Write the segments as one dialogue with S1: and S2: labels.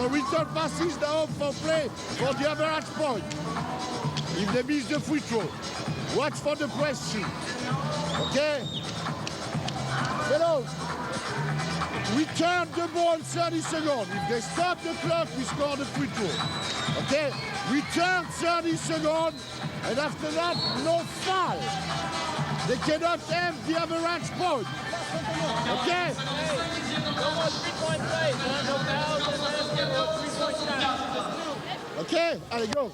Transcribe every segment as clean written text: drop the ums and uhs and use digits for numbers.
S1: So return passes now for play for the average point. If they miss the free throw, watch for the pressing. Okay? Fellows, return the ball 30 seconds. If they stop the clock, we score the free throw. Okay? Return 30 seconds, and after that, no foul. They cannot have the average point. Okay? Okay? Allez, go.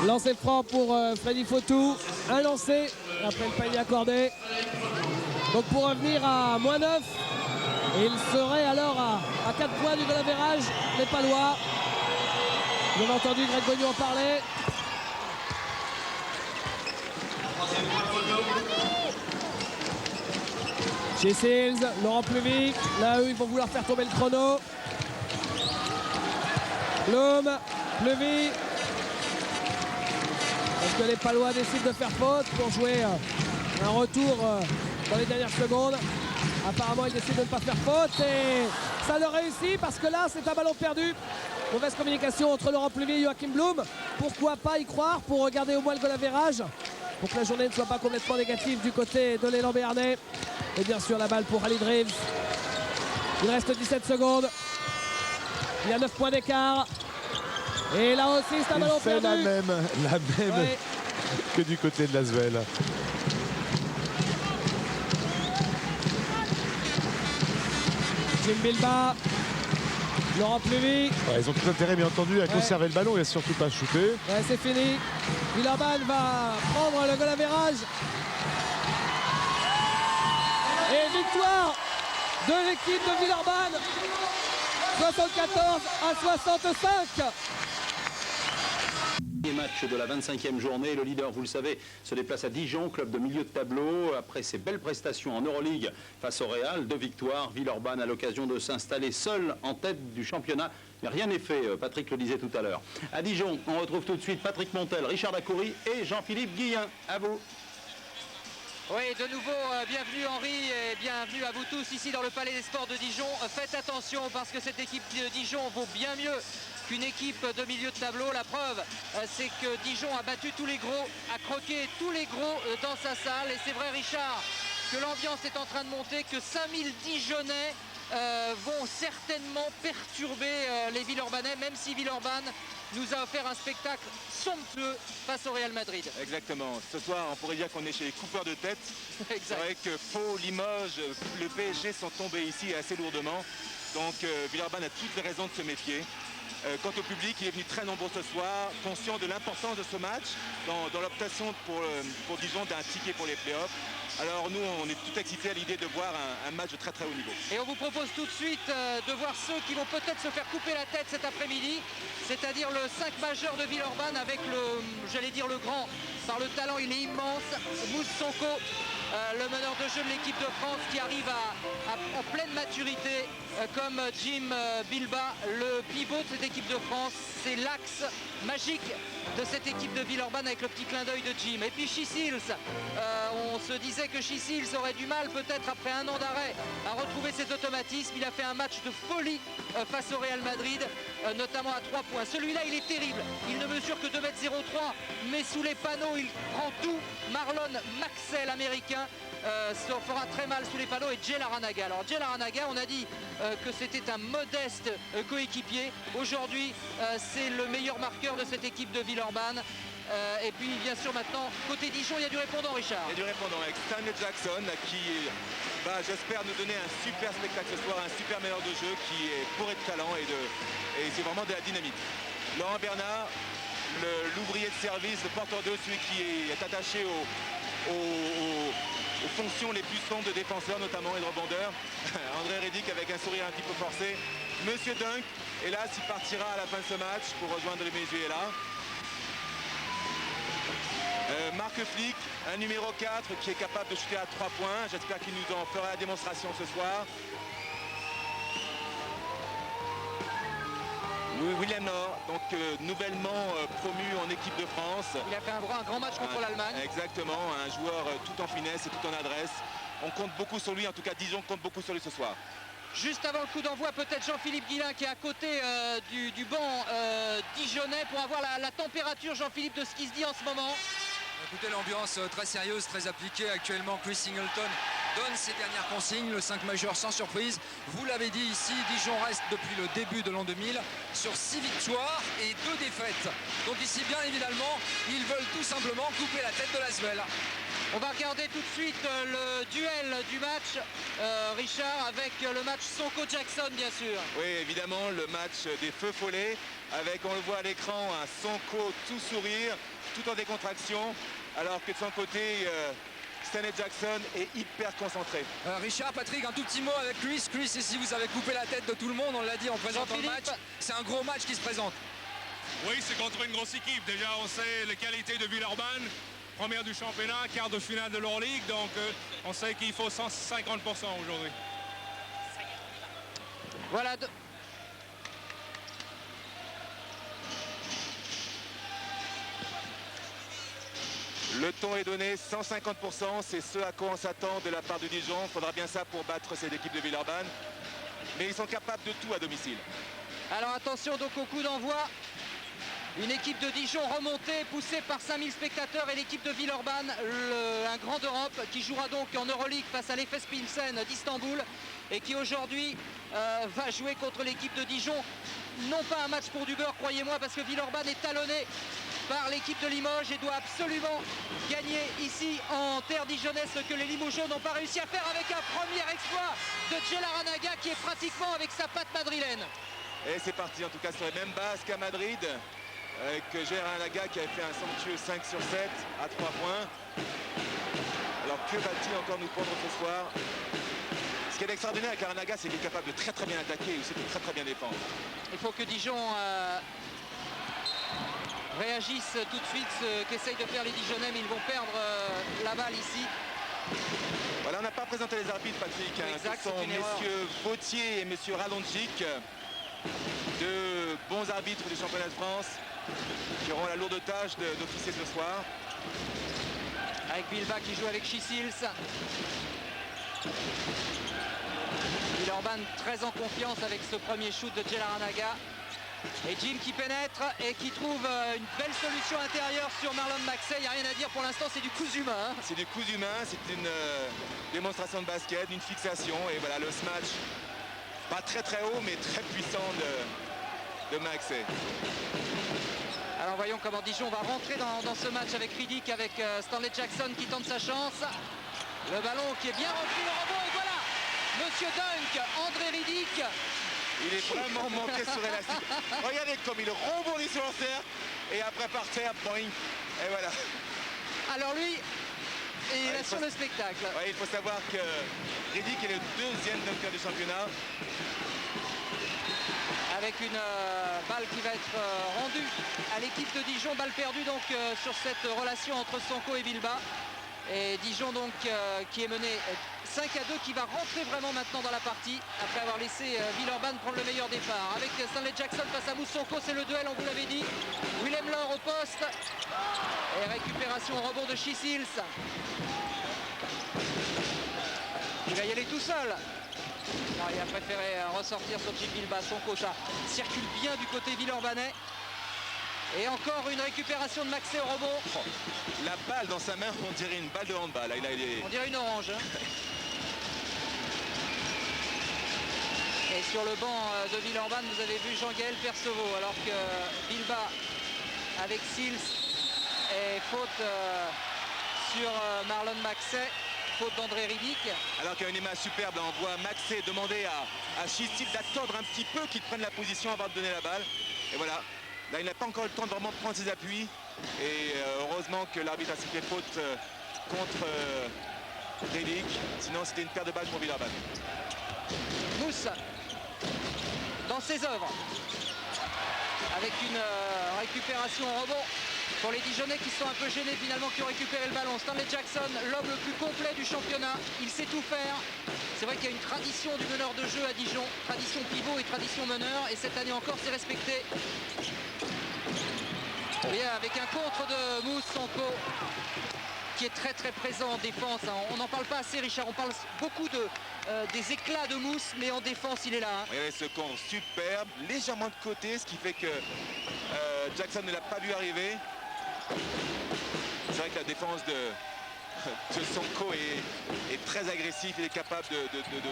S2: Lancer franc pour Freddy Fotou. Un lancé après le panier accordé. Donc pour revenir à -9. Et il serait alors à 4 points du goal average, les Palois. Vous avez entendu Greg Gagnon en parler. Chez Seals, Laurent Pluvy. Là, eux, ils vont vouloir faire tomber le chrono. Blum, Pluvy. Est-ce que les Palois décident de faire faute pour jouer un retour dans les dernières secondes? Apparemment, ils décident de ne pas faire faute et ça le réussit parce que là, c'est un ballon perdu. Mauvaise communication entre Laurent Pluvy et Joachim Blum. Pourquoi pas y croire pour regarder au moins le goal average, pour que la journée ne soit pas complètement négative du côté de l'élan béarnais. Et bien sûr, la balle pour Khalid Reeves. Il reste 17 secondes. Il y a 9 points d'écart. Et là aussi, c'est un ballon perdu.
S3: La même
S2: ouais.
S3: que du côté de l'Asvel.
S2: Jim Bilba, Laurent Pluvy.
S3: Ouais, ils ont tout intérêt, bien entendu, à conserver le ballon et à surtout pas shooter.
S2: Ouais, c'est fini. Villeurbanne va prendre le goal average. Et victoire de l'équipe de Villeurbanne. 74 à 65.
S4: Match de la 25e journée, le leader, vous le savez, se déplace à Dijon, club de milieu de tableau. Après ses belles prestations en Euroleague face au Real, 2 victoires. Villeurbanne a l'occasion de s'installer seul en tête du championnat. Mais rien n'est fait, Patrick le disait tout à l'heure. À Dijon, on retrouve tout de suite Patrick Montel, Richard Dacoury et Jean-Philippe Guillain. À vous.
S5: Oui, de nouveau, bienvenue Henri et bienvenue à vous tous ici dans le Palais des Sports de Dijon. Faites attention parce que cette équipe de Dijon vaut bien mieux qu'une équipe de milieu de tableau. La preuve, c'est que Dijon a battu tous les gros, a croqué tous les gros dans sa salle. Et c'est vrai, Richard, que l'ambiance est en train de monter, que 5000 Dijonnais vont certainement perturber les Villeurbanais, même si Villeurbanne nous a offert un spectacle somptueux face au Real Madrid.
S6: Exactement. Ce soir, on pourrait dire qu'on est chez les coupeurs de tête. C'est vrai que Pau, Limoges, le PSG sont tombés ici assez lourdement. Donc Villeurbanne a toutes les raisons de se méfier. Quant au public, il est venu très nombreux ce soir, conscient de l'importance de ce match dans l'optation pour Dijon d'un ticket pour les playoffs. Alors nous, on est tout excités à l'idée de voir un match de très très haut niveau.
S5: Et on vous propose tout de suite de voir ceux qui vont peut-être se faire couper la tête cet après-midi, c'est-à-dire le 5 majeur de Villeurbanne avec le, j'allais dire le grand, par le talent il est immense, Mousse Sonko, le meneur de jeu de l'équipe de France qui arrive en pleine maturité comme Jim Bilba, le pivot de cette équipe de France. C'est l'axe magique de cette équipe de Villeurbanne avec le petit clin d'œil de Jim. Et puis Chisills, on se disait que Chisills aurait du mal peut-être après un an d'arrêt à retrouver ses automatismes. Il a fait un match de folie face au Real Madrid, notamment à 3 points. Celui-là il est terrible, il ne mesure que 2,03 m, mais sous les panneaux il prend tout. Marlon Maxwell américain se fera très mal sous les panneaux et Jay Larranaga. Alors Jay Larranaga, on a dit que c'était un modeste coéquipier. Aujourd'hui c'est le meilleur marqueur de cette équipe de Villeurbanne. Et puis bien sûr maintenant, côté Dijon, il y a du répondant, Richard.
S6: Il y a du répondant avec Stanley Jackson qui va, j'espère, nous donner un super spectacle ce soir, un super meneur de jeu qui est bourré de talent et c'est vraiment de la dynamique. Laurent Bernard, l'ouvrier de service, le porteur d'eau, celui qui est attaché aux fonctions les plus sombres de défenseurs notamment et de rebondeurs. André Reddick avec un sourire un petit peu forcé. Monsieur Dunk, hélas, il partira à la fin de ce match pour rejoindre le Venezuela. Marc Flick, un numéro 4 qui est capable de shooter à 3 points. J'espère qu'il nous en fera la démonstration ce soir. William Nord, donc nouvellement promu en équipe de France.
S5: Il a fait un grand match contre l'Allemagne.
S6: Exactement, un joueur tout en finesse et tout en adresse. on compte beaucoup sur lui, en tout cas Dijon compte beaucoup sur lui ce soir.
S5: Juste avant le coup d'envoi, peut-être Jean-Philippe Guillain qui est à côté du banc dijonnais pour avoir la température, Jean-Philippe, de ce qui se dit en ce moment.
S7: Écoutez, l'ambiance très sérieuse, très appliquée actuellement. Chris Singleton donne ses dernières consignes, le 5 majeur sans surprise. Vous l'avez dit ici, Dijon reste depuis le début de l'an 2000 sur 6 victoires et 2 défaites. Donc ici, bien évidemment, ils veulent tout simplement couper la tête de l'Asvel.
S5: On va regarder tout de suite le duel du match, Richard, avec le match Sonko-Jackson, bien sûr.
S6: Oui, évidemment, le match des feux follets, avec, on le voit à l'écran, un Sonko tout sourire, tout en décontraction, alors que de son côté, Stanley Jackson est hyper concentré.
S7: Richard, Patrick, un tout petit mot avec Chris. Chris, ici, vous avez coupé la tête de tout le monde, on l'a dit en présentant le match. C'est un gros match qui se présente.
S8: Oui, c'est contre une grosse équipe. Déjà, on sait les qualités de Villeurbanne. Première du championnat, quart de finale de leur ligue, donc on sait qu'il faut 150% aujourd'hui.
S5: Voilà.
S6: Le ton est donné, 150%, c'est ce à quoi on s'attend de la part de Dijon. Il faudra bien ça pour battre cette équipe de Villeurbanne. Mais ils sont capables de tout à domicile.
S5: Alors attention donc au coup d'envoi. Une équipe de Dijon remontée, poussée par 5000 spectateurs, et l'équipe de Villeurbanne, un grand d'Europe, qui jouera donc en Euroleague face à l'Efes Pilsen d'Istanbul et qui aujourd'hui va jouer contre l'équipe de Dijon. Non pas un match pour du beurre, croyez-moi, parce que Villeurbanne est talonné par l'équipe de Limoges et doit absolument gagner ici en terre dijonnaise, ce que les Limougeaux n'ont pas réussi à faire, avec un premier exploit de Djelaranaga qui est pratiquement avec sa patte madrilène.
S6: Et c'est parti, en tout cas sur les mêmes bases qu'à Madrid, avec Djelaranaga qui avait fait un somptueux 5 sur 7 à 3 points. Alors que va-t-il encore nous prendre ce soir? Ce qui est extraordinaire avec Laranaga, c'est qu'il est capable de très bien attaquer et aussi de très bien défendre.
S5: Il faut que Dijon réagisse tout de suite, ce qu'essayent de faire les Dijonnais, mais ils vont perdre la balle ici.
S6: Voilà, on n'a pas présenté les arbitres, Patrick.
S5: Exact,
S6: ce sont messieurs Vautier et messieurs Radonjic, deux bons arbitres du championnat de France, qui auront la lourde tâche d'officier ce soir.
S5: Avec Bilba qui joue avec Chisils. Villeurbanne très en confiance avec ce premier shoot de Djelaranaga. Et Jim qui pénètre et qui trouve une belle solution intérieure sur Marlon Maxey. Il n'y a rien à dire pour l'instant, c'est du cousu humain.
S6: C'est du cousu humain, c'est une démonstration de basket, une fixation. Et voilà le smash, pas très haut, mais très puissant de Maxey.
S5: Alors voyons comment Dijon va rentrer dans ce match avec Riddick, avec Stanley Jackson qui tente sa chance. Le ballon qui est bien repris, le rebond, et voilà Monsieur Dunk, André Riddick.
S6: Il est vraiment monté sur élastique. Regardez comme il rebondit sur le cercle et après par terre, boing. Et voilà.
S5: Alors lui, il assure le spectacle.
S6: Ouais, il faut savoir que Riddick est le deuxième dunker du championnat.
S5: Avec une balle qui va être rendue à l'équipe de Dijon. Balle perdue donc sur cette relation entre Sonko et Bilba. Et Dijon donc qui est mené 5-2, qui va rentrer vraiment maintenant dans la partie après avoir laissé Villeurbanne prendre le meilleur départ. Avec Stanley Jackson face à Moussonko, c'est le duel, on vous l'avait dit. Willem Laure au poste. Et récupération au rebond de Chisils. Il va y aller tout seul. Alors, il a préféré ressortir sur Jim Bilba. Sonko, ça circule bien du côté villeurbanais. Et encore une récupération de Maxey au rebond.
S6: Oh, la balle dans sa main, on dirait une balle de handball. Là,
S5: on dirait une orange. Hein. Et sur le banc de Villeurbanne, vous avez vu Jean-Gaël Percevaux, alors que Bilba avec Sils et faute sur Marlon Maxey, faute d'André Riddick.
S6: Alors qu'il y a une image superbe, là, on voit Maxey demander à Chisils d'attendre un petit peu qu'il prenne la position avant de donner la balle. Et voilà. Là, il n'a pas encore le temps de vraiment prendre ses appuis. Et heureusement que l'arbitre a sifflé faute contre Riddick. Sinon, c'était une paire de balles pour Villeurbanne.
S5: Mousse dans ses œuvres. Avec une récupération au rebond pour les Dijonnais qui sont un peu gênés finalement, qui ont récupéré le ballon. Stanley Jackson, l'homme le plus complet du championnat. Il sait tout faire. C'est vrai qu'il y a une tradition du meneur de jeu à Dijon. Tradition pivot et tradition meneur. Et cette année encore, c'est respecté. Bien, avec un contre de Mousse Sonko. qui est très très présent en défense. Hein. On n'en parle pas assez, Richard. On parle beaucoup des éclats de Mousse, mais en défense, il est là. Hein.
S6: Oui, ce contre superbe, légèrement de côté, ce qui fait que Jackson ne l'a pas vu arriver. C'est vrai que la défense de Sonko est très agressif. Il est capable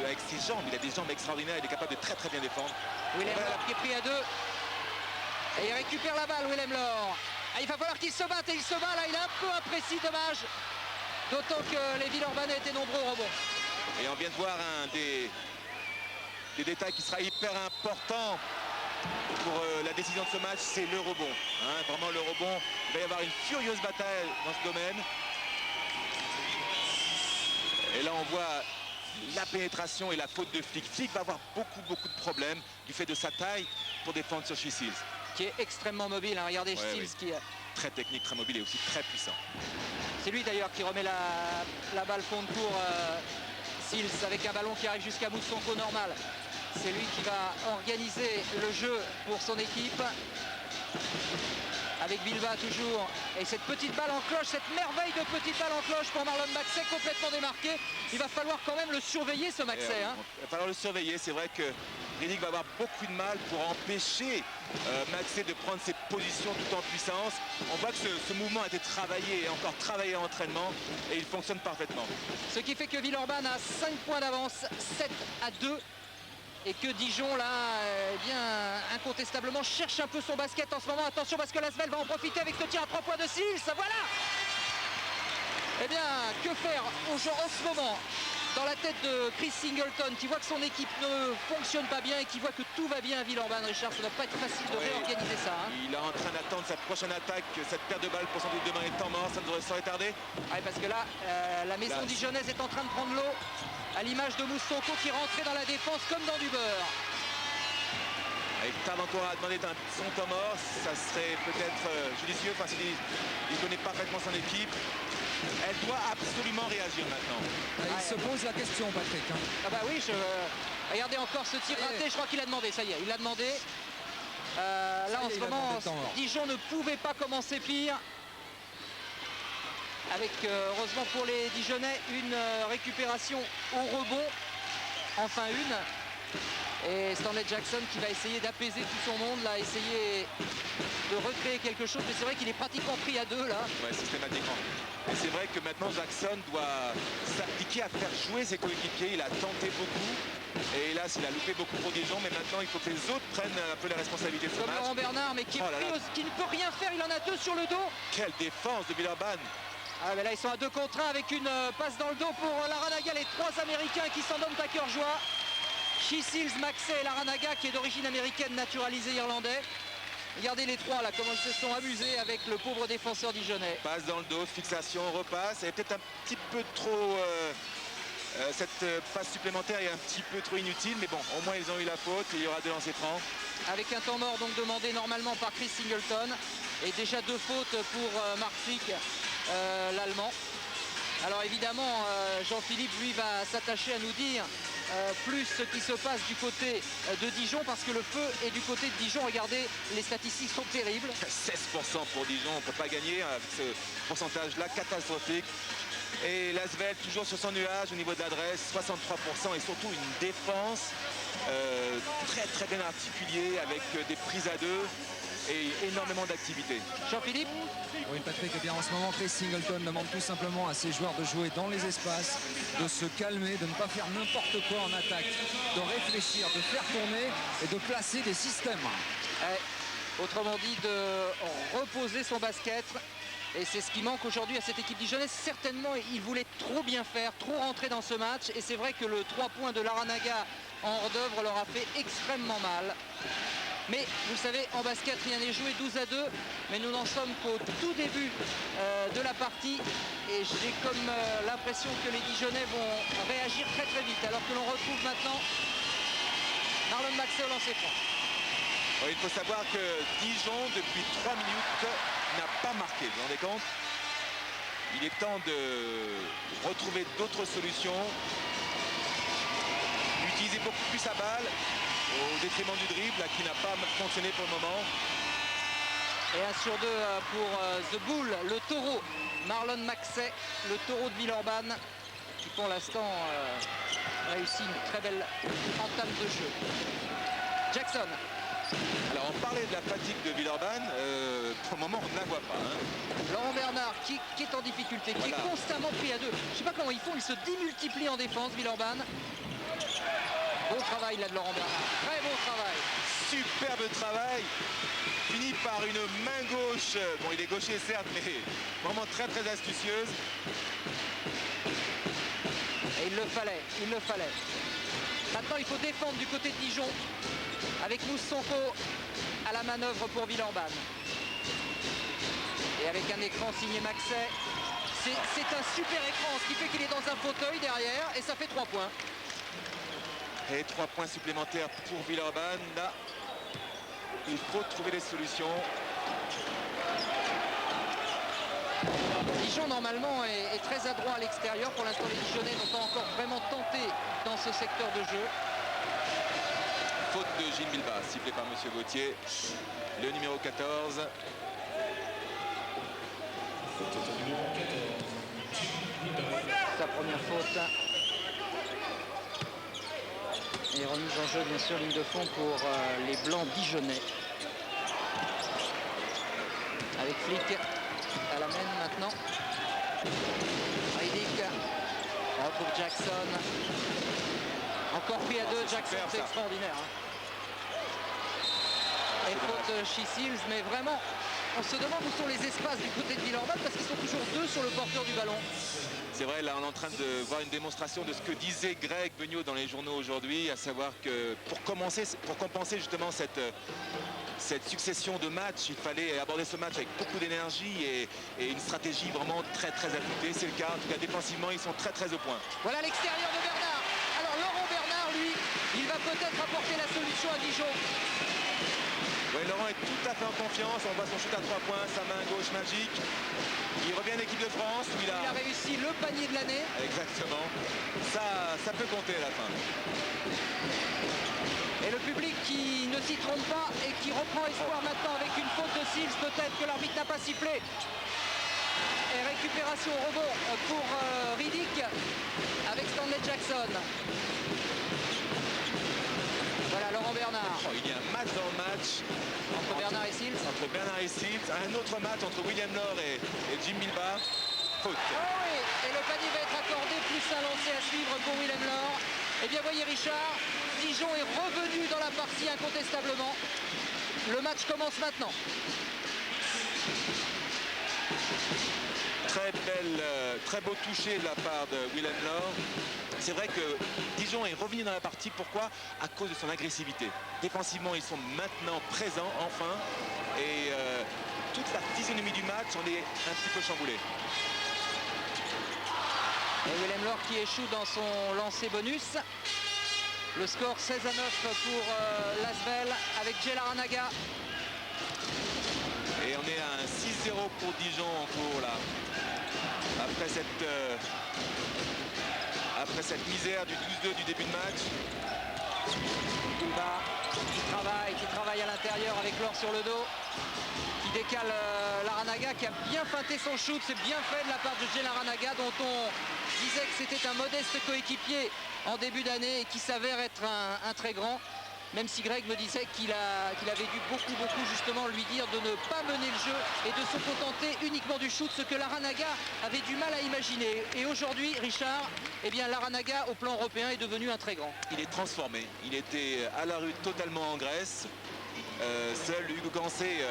S6: avec ses jambes, il a des jambes extraordinaires, il est capable de très très bien défendre.
S5: Willem Lor qui est pris à 2. Et il récupère la balle, Willem Lor. Ah, il va falloir qu'il se batte, et il se bat là, il est un peu imprécis, dommage. D'autant que les Villeurbanais étaient nombreux au rebond.
S6: Et on vient de voir un des détails qui sera hyper important pour la décision de ce match, c'est le rebond. Hein, vraiment le rebond, il va y avoir une furieuse bataille dans ce domaine. Et là on voit la pénétration et la faute de Flick. Flick va avoir beaucoup de problèmes du fait de sa taille pour défendre sur Shea Seals.
S5: Qui est extrêmement mobile, hein. Regardez Seals
S6: oui.
S5: qui...
S6: Très technique, très mobile et aussi très puissant.
S5: C'est lui d'ailleurs qui remet la balle fond de cours, Seals, avec un ballon qui arrive jusqu'à Moussonko normal. C'est lui qui va organiser le jeu pour son équipe. Avec Bilba toujours. Et cette petite balle en cloche, cette merveille de petite balle en cloche pour Marlon Maxey, complètement démarqué. Il va falloir quand même le surveiller, ce Maxey. Hein.
S6: Il va falloir le surveiller. C'est vrai que Riddick va avoir beaucoup de mal pour empêcher Maxey de prendre ses positions tout en puissance. On voit que ce mouvement a été travaillé et encore travaillé en entraînement et il fonctionne parfaitement.
S5: Ce qui fait que Villeurbanne a 5 points d'avance, 7-2. Et que Dijon, là, eh bien, incontestablement, cherche un peu son basket en ce moment. Attention, parce que Lasvel va en profiter avec ce tir à 3 points de Seals. Voilà. Eh bien, que faire en ce moment dans la tête de Chris Singleton, qui voit que son équipe ne fonctionne pas bien et qui voit que tout va bien à Villeurbanne, Richard. Ça ne va pas être facile de réorganiser ça. Hein.
S6: Il est en train d'attendre sa prochaine attaque, cette paire de balles pour sans doute demain les temps morts. Ça ne devrait pas tarder.
S5: Ouais, parce que là, la maison dijonnaise est en train de prendre l'eau. À l'image de Moussonko qui rentrait dans la défense comme dans du beurre.
S6: Il tarde encore à demander son temps mort, ça serait peut-être judicieux, enfin il connaît parfaitement son équipe. Elle doit absolument réagir maintenant.
S7: Il se pose la question, Patrick. Hein.
S5: Ah bah oui, regardez encore ce tir raté, je crois qu'il a demandé, ça y est, il l'a demandé. Là en ce moment, Dijon ne pouvait pas commencer pire. Avec, heureusement pour les Dijonnais, une récupération au rebond. Enfin une. Et Stanley Jackson qui va essayer d'apaiser tout son monde, là, essayer de recréer quelque chose. Mais c'est vrai qu'il est pratiquement pris à 2 là.
S6: Ouais, systématiquement. Et c'est vrai que maintenant Jackson doit s'appliquer à faire jouer ses coéquipiers. Il a tenté beaucoup. Et hélas, il a loupé beaucoup pour Dijon. Mais maintenant, il faut que les autres prennent un peu les responsabilités de ce
S5: match. Comme Laurent Bernard, mais qui, qui ne peut rien faire. Il en a 2 sur le dos.
S6: Quelle défense de Villeurbanne.
S5: Ah, mais là, ils sont à 2 contre 1 avec une passe dans le dos pour Larranaga. Les 3 Américains qui s'en donnent à cœur joie. Shea Seals, Maxey et Larranaga, qui est d'origine américaine, naturalisé irlandais. Regardez les 3 là, comment ils se sont amusés avec le pauvre défenseur dijonnais.
S6: Passe dans le dos, fixation, repasse. Et peut-être un petit peu trop... cette passe supplémentaire est un petit peu trop inutile. Mais bon, au moins ils ont eu la faute et il y aura 2 lancers francs.
S5: Avec un temps mort donc demandé normalement par Chris Singleton. Et déjà 2 fautes pour Mark Flick, l'Allemand. Alors évidemment, Jean-Philippe, lui, va s'attacher à nous dire plus ce qui se passe du côté de Dijon, parce que le feu est du côté de Dijon. Regardez, les statistiques sont terribles.
S6: 16% pour Dijon, on ne peut pas gagner avec ce pourcentage-là, catastrophique. Et Lasvel toujours sur son nuage au niveau de l'adresse, 63%, et surtout une défense très bien articulée avec des prises à 2 et énormément d'activité.
S5: Jean-Philippe.
S7: Oui, Patrick, eh bien en ce moment, Chris Singleton demande tout simplement à ses joueurs de jouer dans les espaces, de se calmer, de ne pas faire n'importe quoi en attaque, de réfléchir, de faire tourner et de placer des systèmes.
S5: Autrement dit, de reposer son basket. Et c'est ce qui manque aujourd'hui à cette équipe dijonnaise. Certainement, il voulait trop bien faire, trop rentrer dans ce match. Et c'est vrai que le 3 points de Larranaga en hors-d'œuvre leur a fait extrêmement mal. Mais vous savez, en basket, rien n'est joué, 12-2. Mais nous n'en sommes qu'au tout début de la partie. Et j'ai comme l'impression que les Dijonnais vont réagir très vite. Alors que l'on retrouve maintenant Marlon Maxey au lancer franc.
S6: Oui, il faut savoir que Dijon, depuis 3 minutes, n'a pas marqué. Vous vous rendez compte? Il est temps de retrouver d'autres solutions. Utiliser beaucoup plus sa balle au détriment du dribble, là, qui n'a pas fonctionné pour le moment.
S5: Et 1 sur 2 pour The Bull, le taureau. Marlon Maxey, le taureau de Villeurbanne, qui pour l'instant réussit une très belle entame de jeu. Jackson.
S6: Alors on parlait de la fatigue de Villeurbanne, pour le moment on ne la voit pas.
S5: Laurent Bernard qui est en difficulté, qui est constamment pris à deux. Je ne sais pas comment ils font, ils se démultiplient en défense, Villeurbanne. Beau travail là de Laurent Bernard, très beau travail.
S6: Superbe travail, fini par une main gauche, bon il est gaucher certes, mais vraiment très très astucieuse.
S5: Et il le fallait, il le fallait. Maintenant il faut défendre du côté de Dijon, avec Moussonko à la manœuvre pour Villeurbanne. Et avec un écran signé Maxey, c'est un super écran, ce qui fait qu'il est dans un fauteuil derrière, et ça fait 3 points.
S6: Et 3 points supplémentaires pour Villeurbanne. Là, il faut trouver des solutions.
S5: Dijon normalement est très adroit à l'extérieur. Pour l'instant les Dijonnais n'ont pas encore vraiment tenté dans ce secteur de jeu.
S6: Faute de Gilles Bilbas, sifflé par Monsieur Gauthier, le numéro 14.
S5: Sa première faute. Et remise en jeu bien sûr, ligne de fond pour les Blancs dijonnais. Avec Flick à la main maintenant. Riddick. On retrouve Jackson. Encore pris à 2, Jackson, c'est extraordinaire. Et faute de She-Seals, mais vraiment, on se demande où sont les espaces du côté de Villeurbanne parce qu'ils sont toujours 2 sur le porteur du ballon.
S6: C'est vrai, là on est en train de voir une démonstration de ce que disait Greg Beugnot dans les journaux aujourd'hui, à savoir que pour compenser justement cette succession de matchs, il fallait aborder ce match avec beaucoup d'énergie et une stratégie vraiment très très affûtée. C'est le cas, en tout cas défensivement ils sont très très au point.
S5: Voilà l'extérieur de Bernard. Alors Laurent Bernard, lui, il va peut-être apporter la solution à Dijon.
S6: Oui, Laurent est tout à fait en confiance, on voit son shoot à 3 points, sa main gauche magique. Il revient en équipe de France où il a
S5: réussi le panier de l'année.
S6: Exactement. Ça peut compter à la fin.
S5: Et le public qui ne s'y trompe pas et qui reprend espoir maintenant avec une faute de Seals, peut-être que l'arbitre n'a pas sifflé. Et récupération au rebond pour Riddick avec Stanley Jackson. Voilà Laurent Bernard.
S6: Oh, il y a un match dans le match.
S5: Entre Bernard et Seals.
S6: Entre Bernard et Seals. Un autre match entre William Laure et Jim Bilbas. Faute.
S5: Oh oui, et le panier va être accordé, plus un lancer à suivre pour William Laure. Eh bien voyez Richard, Dijon est revenu dans la partie incontestablement. Le match commence maintenant.
S6: Très beau toucher de la part de William Laure. C'est vrai que Dijon est revenu dans la partie. Pourquoi? À cause de son agressivité. Défensivement, ils sont maintenant présents, enfin. Et toute la physionomie du match, on est un petit peu chamboulé.
S5: Et William Laure qui échoue dans son lancer bonus. Le score 16-9 pour l'Asvel avec Jay Larranaga.
S6: Et on est à un 6-0 pour Dijon en cours là. Après cette misère du 12-2 du début de match.
S5: Bilbas qui travaille à l'intérieur avec Laure sur le dos. Qui décale Larranaga qui a bien feinté son shoot. C'est bien fait de la part de Jay Larranaga dont on disait que c'était un modeste coéquipier en début d'année et qui s'avère être un très grand. Même si Greg me disait qu'il avait dû beaucoup justement lui dire de ne pas mener le jeu et de se contenter uniquement du shoot, ce que Larranaga avait du mal à imaginer. Et aujourd'hui, Richard, eh bien Larranaga au plan européen est devenu un très grand.
S6: Il est transformé. Il était à la rue totalement en Grèce. Seul Hugo Gansé, il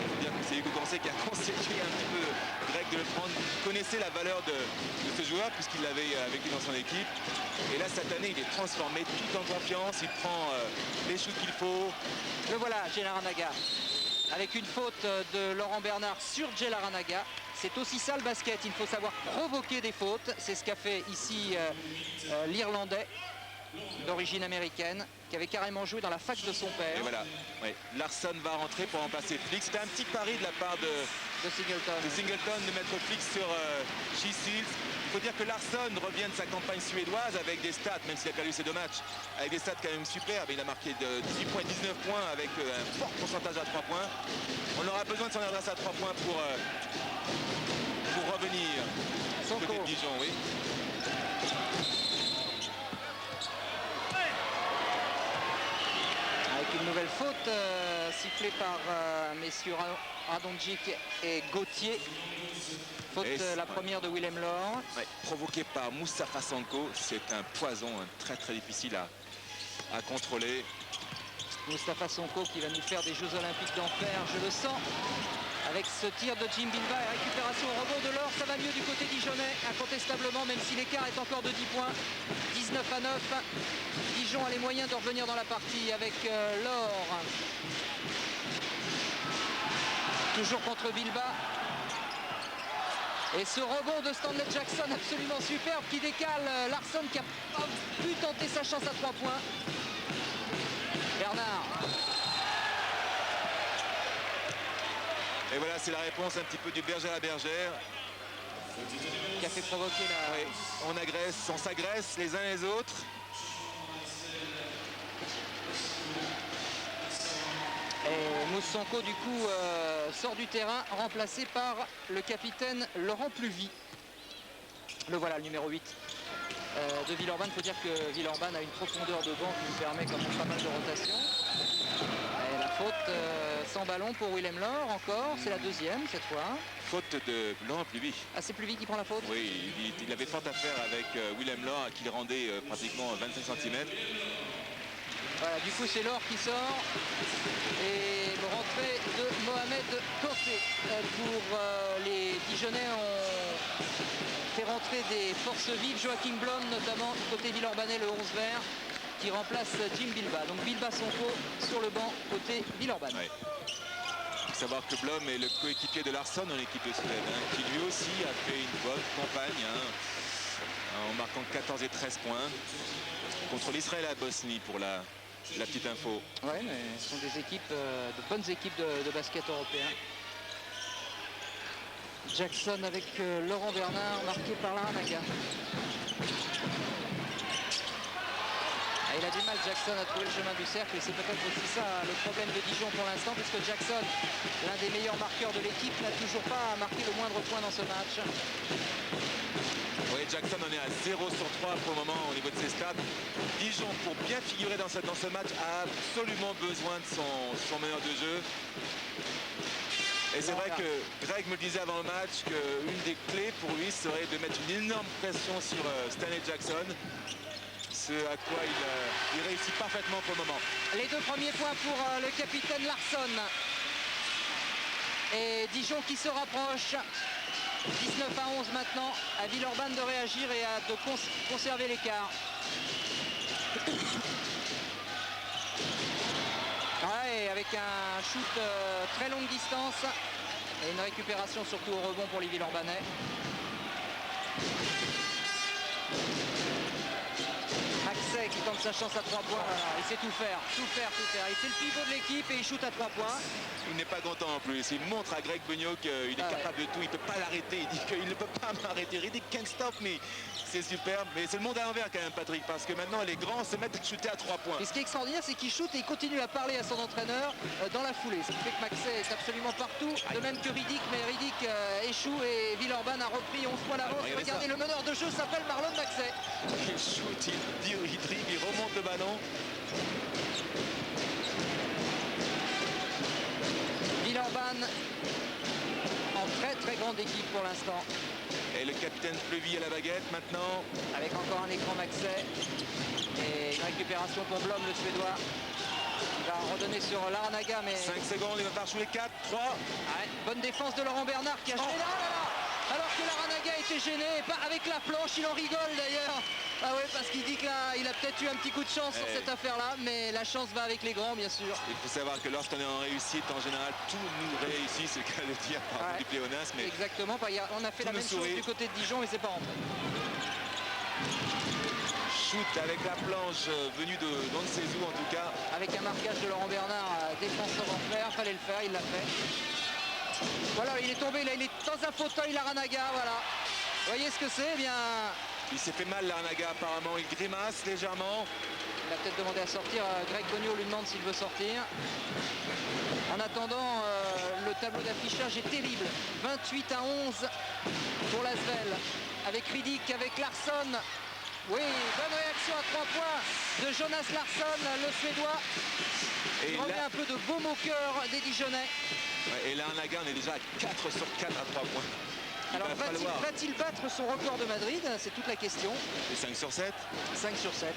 S6: faut dire que c'est Hugo Gansé qui a conseillé un petit peu Greg de le prendre. Il connaissait la valeur de ce joueur puisqu'il l'avait avec lui dans son équipe. Et là cette année il est transformé, tout en confiance, il prend les shoots qu'il faut.
S5: Le voilà, Jay Larranaga, avec une faute de Laurent Bernard sur Jay Larranaga. C'est aussi ça le basket, il faut savoir provoquer des fautes. C'est ce qu'a fait ici l'Irlandais. d'origine américaine, qui avait carrément joué dans la fac de son père.
S6: Et voilà, oui. Larsson va rentrer pour remplacer Flick. C'était un petit pari de la part de Singleton de mettre Flick sur Sheefields. Il faut dire que Larsson revient de sa campagne suédoise avec des stats, même s'il a perdu ses 2 matchs, avec des stats quand même superbes. Il a marqué 18 points, 19 points avec un fort pourcentage à 3 points. On aura besoin de son adresse à 3 points pour revenir du côté de Dijon, oui.
S5: Avec une nouvelle faute sifflée par messieurs Radonjic et Gauthier. Faute la première de Willem Lor.
S6: Ouais, provoqué par Moustapha Sanko. C'est un poison très très difficile à contrôler.
S5: Moustapha Sonko qui va nous faire des Jeux Olympiques d'enfer, je le sens. Avec ce tir de Jim Bilba et récupération au rebond de Lor, ça va mieux du côté dijonnais, incontestablement, même si l'écart est encore de 10 points. 19 à 9. Dijon a les moyens de revenir dans la partie avec Lor. Toujours contre Bilba. Et ce rebond de Stanley Jackson absolument superbe qui décale Larsson qui a pas pu tenter sa chance à 3 points. Bernard.
S6: Et voilà, c'est la réponse un petit peu du berger à la bergère.
S5: Qui a fait provoquer la...
S6: Oui, on s'agresse les uns les autres.
S5: Et Moussonko du coup sort du terrain, remplacé par le capitaine Laurent Pluvy. Le voilà, le numéro 8 de Villeurbanne. Il faut dire que Villeurbanne a une profondeur de banc qui lui permet quand même pas mal de rotation. Et la faute sans ballon pour Willem Lor encore, c'est la deuxième cette fois.
S6: Faute de Laurent Pluvy.
S5: Ah, c'est Pluvy qui prend la faute?
S6: Oui, il avait fort à faire avec Willem Lor à qui il rendait pratiquement 25 cm.
S5: Voilà, du coup c'est Lor qui sort et rentrée de Mohamed Koffé pour les Dijonnais ont fait rentrer des forces vives, Joachim Blom notamment côté Villeurbanais, le 11 vert qui remplace Jim Bilba. Donc Bilba Sonko sur le banc côté Villeurbanne.
S6: Ouais. Il faut savoir que Blom est le coéquipier de Larsson dans l'équipe de Suède, qui lui aussi a fait une bonne campagne en marquant 14 et 13 points contre l'Israël à Bosnie pour la petite info.
S5: Ouais, mais ce sont des équipes, de bonnes équipes de basket européen. Jackson avec Laurent Bernard, marqué par Larnaga. Il a du mal, Jackson, à trouver le chemin du cercle et c'est peut-être aussi ça le problème de Dijon pour l'instant, puisque Jackson, l'un des meilleurs marqueurs de l'équipe, n'a toujours pas marqué le moindre point dans ce match.
S6: Oui, Jackson en est à 0 sur 3 pour le moment au niveau de ses stats. Dijon, pour bien figurer dans ce match, a absolument besoin de son meneur de jeu. Et c'est vrai que Greg me disait avant le match qu'une des clés pour lui serait de mettre une énorme pression sur Stanley Jackson. Ce à quoi il réussit parfaitement pour le moment.
S5: Les 2 premiers points pour le capitaine Larsson. Et Dijon qui se rapproche. 19 à 11 maintenant. À Villeurbanne de réagir et de conserver l'écart. Ouais, avec un shoot très longue distance. Et une récupération surtout au rebond pour les Villeurbanais. Maxey qui tente sa chance à 3 points. Voilà, il sait tout faire. Il fait le pivot de l'équipe et il shoot à 3 points.
S6: Il n'est pas content en plus. Il montre à Greg Beugnot qu'il est capable de tout. Il ne peut pas l'arrêter. Il dit qu'il ne peut pas m'arrêter. Il dit can't stop me. C'est superbe. Mais c'est le monde à l'envers quand même, Patrick. Parce que maintenant, les grands se mettent à shooter à 3 points.
S5: Et ce qui est extraordinaire, c'est qu'il shoot et il continue à parler à son entraîneur dans la foulée. Ce qui fait que Maxey est absolument partout. De même que Riddick. Mais Riddick échoue et Villeurbanne a repris 11 fois l'avance. Regardez, le meneur de jeu s'appelle Marlon Maxey.
S6: Il shoot, il dribble, il remonte le ballon.
S5: Villeurbanne en très grande équipe pour l'instant.
S6: Et le capitaine Plevy à la baguette maintenant.
S5: Avec encore un écran Maxey. Et une récupération pour Blom, le Suédois. Il va redonner sur Larnaga, mais...
S6: 5 secondes, il va faire jouer 4, 3.
S5: Ouais, bonne défense de Laurent Bernard qui a gêné. Alors que Larnaga était gêné, pas avec la planche, il en rigole d'ailleurs. Ah ouais, parce qu'il dit qu'il a peut-être eu un petit coup de chance sur cette affaire-là, mais la chance va avec les grands, bien sûr.
S6: Il faut savoir que lorsqu'on est en réussite, en général, tout nous réussit, c'est le cas de dire par du pléonasme. Mais
S5: exactement, on a fait la même chose du côté de Dijon et c'est pas rentré.
S6: Shoot shoot avec la planche venue de Donsezou en tout cas.
S5: Avec un marquage de Laurent Bernard, défenseur en fer, fallait le faire, il l'a fait. Voilà, il est tombé, là, il est dans un fauteuil, Larrañaga, voilà. Vous voyez ce que c'est? Eh bien,
S6: Il s'est fait mal Larrañaga apparemment, il grimace légèrement.
S5: il a peut-être demandé à sortir. Greg Bogno lui demande s'il veut sortir. En attendant, le tableau d'affichage est terrible. 28-11 pour l'Asvel. Avec Riddick, avec Larsson. Oui, bonne réaction à 3 points de Jonas Larsson, le Suédois.
S6: Et
S5: Il remet un peu de baume au cœur des Dijonnais.
S6: ouais, et Larrañaga, on est déjà à 4 sur 4 à 3 points.
S5: Alors
S6: va falloir.
S5: va-t-il battre son record de Madrid? C'est toute la question.
S6: Et 5 sur 7.
S5: 5 sur 7.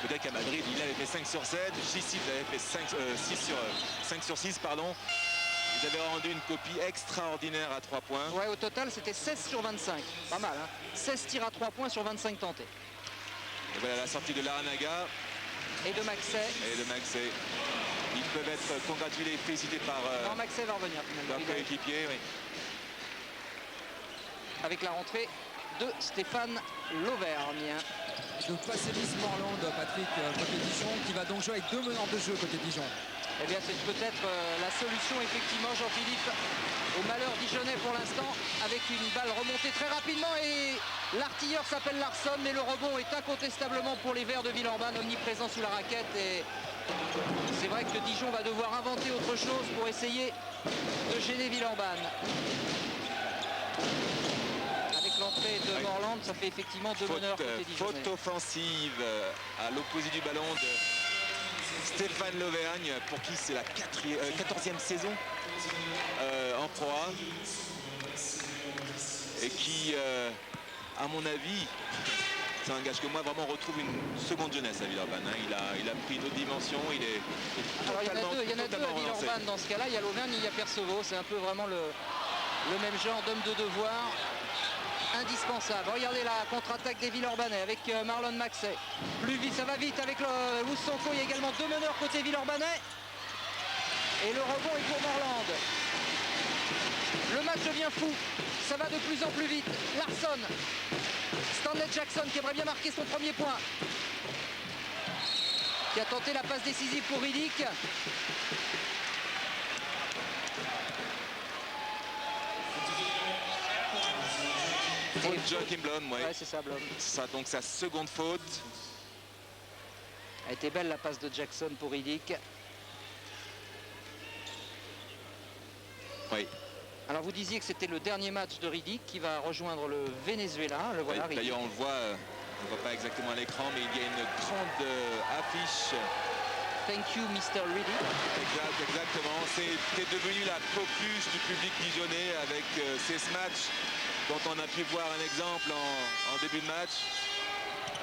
S6: Peut-être qu'à Madrid, il avait fait 5 sur 7. JC avait fait 5 sur 6. Pardon. Ils avaient rendu une copie extraordinaire à 3 points.
S5: Ouais, au total, c'était 16 sur 25. Pas mal, hein. 16 tirs à 3 points sur 25 tentés.
S6: Et voilà la sortie de Larrañaga
S5: Et de Maxey.
S6: et de Maxey. Ils peuvent être congratulés et félicités par
S5: Non, Maxey va revenir.
S6: leur
S5: finalement.
S6: coéquipier. Oui.
S5: Avec la rentrée de Stéphane Lauvergne.
S7: De passer Miss Morland, Patrick, côté Dijon, qui va donc jouer avec 2 meneurs de jeu côté Dijon.
S5: Eh bien, c'est peut-être la solution, effectivement, Jean-Philippe, au malheur dijonnais pour l'instant, avec une balle remontée très rapidement. Et l'artilleur s'appelle Larsson, mais le rebond est incontestablement pour les Verts de Villeurbanne, omniprésent sous la raquette. Et c'est vrai que Dijon va devoir inventer autre chose pour essayer de gêner Villeurbanne. Avec l'entrée de Morland, ça fait effectivement 2 meneurs côté dijonnais.
S6: Faute offensive à l'opposé du ballon de Stéphane Lauvergne, pour qui c'est la 14e saison en Pro A. Et qui, à mon avis, c'est un gage que moi vraiment retrouve une seconde jeunesse à Villeurbanne. Hein. Il a pris une autre dimension, il est
S5: Alors, il y en a
S6: totalement,
S5: deux à
S6: totalement relancé.
S5: Villeurbanne dans ce cas-là. Il y a Lauvergne, il y a Percevaux. C'est un peu vraiment le même genre d'homme de devoir indispensable. Regardez la contre-attaque des Villeurbanais avec Marlon Maxey. Plus vite, ça va vite avec le Woussonko. Il y a également 2 meneurs côté Villeurbanais. Et le rebond est pour Morland. Le match devient fou. Ça va de plus en plus vite. Larsson. Stanley Jackson qui aimerait bien marquer son premier point. Qui a tenté la passe décisive pour Riddick.
S6: Faute Joachim Blom, ouais.
S5: Ouais, c'est ça, Blom.
S6: Ça, donc sa seconde faute.
S5: A été belle la passe de Jackson pour Riddick.
S6: Oui.
S5: Alors vous disiez que c'était le dernier match de Riddick qui va rejoindre le Venezuela. Le voilà, Riddick.
S6: D'ailleurs, on le voit, on ne voit pas exactement à l'écran, mais il y a une grande affiche.
S5: Thank you, Mr. Riddick.
S6: Exactement. C'est devenu la coqueluche du public dijonnais avec ces matchs dont on a pu voir un exemple en début de match.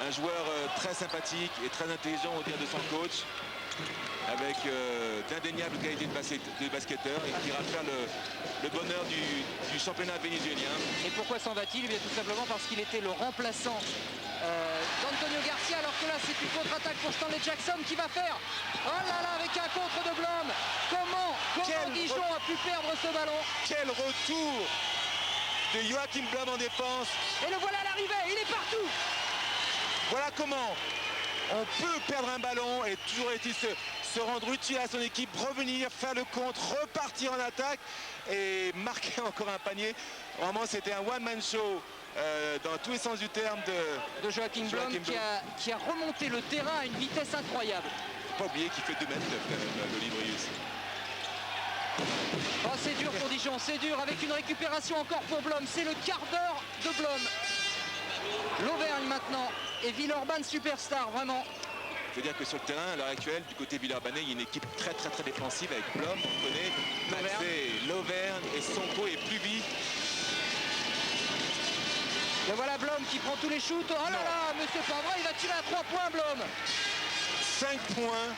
S6: Un joueur très sympathique et très intelligent au dire de son coach, avec d'indéniables qualités de basketteur et qui rafère le bonheur du championnat vénézuélien.
S5: Et pourquoi s'en va-t-il? Eh bien tout simplement parce qu'il était le remplaçant d'Antonio Garcia, alors que là c'est une contre-attaque pour Stanley Jackson qui va faire. Oh là là, avec un contre de Blom. Comment Dijon a pu perdre ce ballon?
S6: Quel retour de Joachim Blom en défense.
S5: Et le voilà à l'arrivée, il est partout.
S6: Voilà comment on peut perdre un ballon et toujours est-il se rendre utile à son équipe, revenir, faire le contre, repartir en attaque et marquer encore un panier. Vraiment, c'était un one-man show dans tous les sens du terme
S5: de Joachim Blom qui a remonté le terrain à une vitesse incroyable.
S6: Faut pas oublier qu'il fait 2 mètres l'Olibrius.
S5: Oh, c'est dur pour Dijon, c'est dur avec une récupération encore pour Blom. C'est le quart d'heure de Blom. L'Auvergne maintenant et Villeurbanne superstar, vraiment.
S6: Il faut dire que sur le terrain, à l'heure actuelle, du côté villeurbanais, il y a une équipe très défensive avec Blom, on connaît, Maxey, Lauvergne et Sonko et Pluby.
S5: Et voilà Blom qui prend tous les shoots. Oh là là, mais c'est pas vrai, il va tirer à 3 points Blom.
S6: 5 points,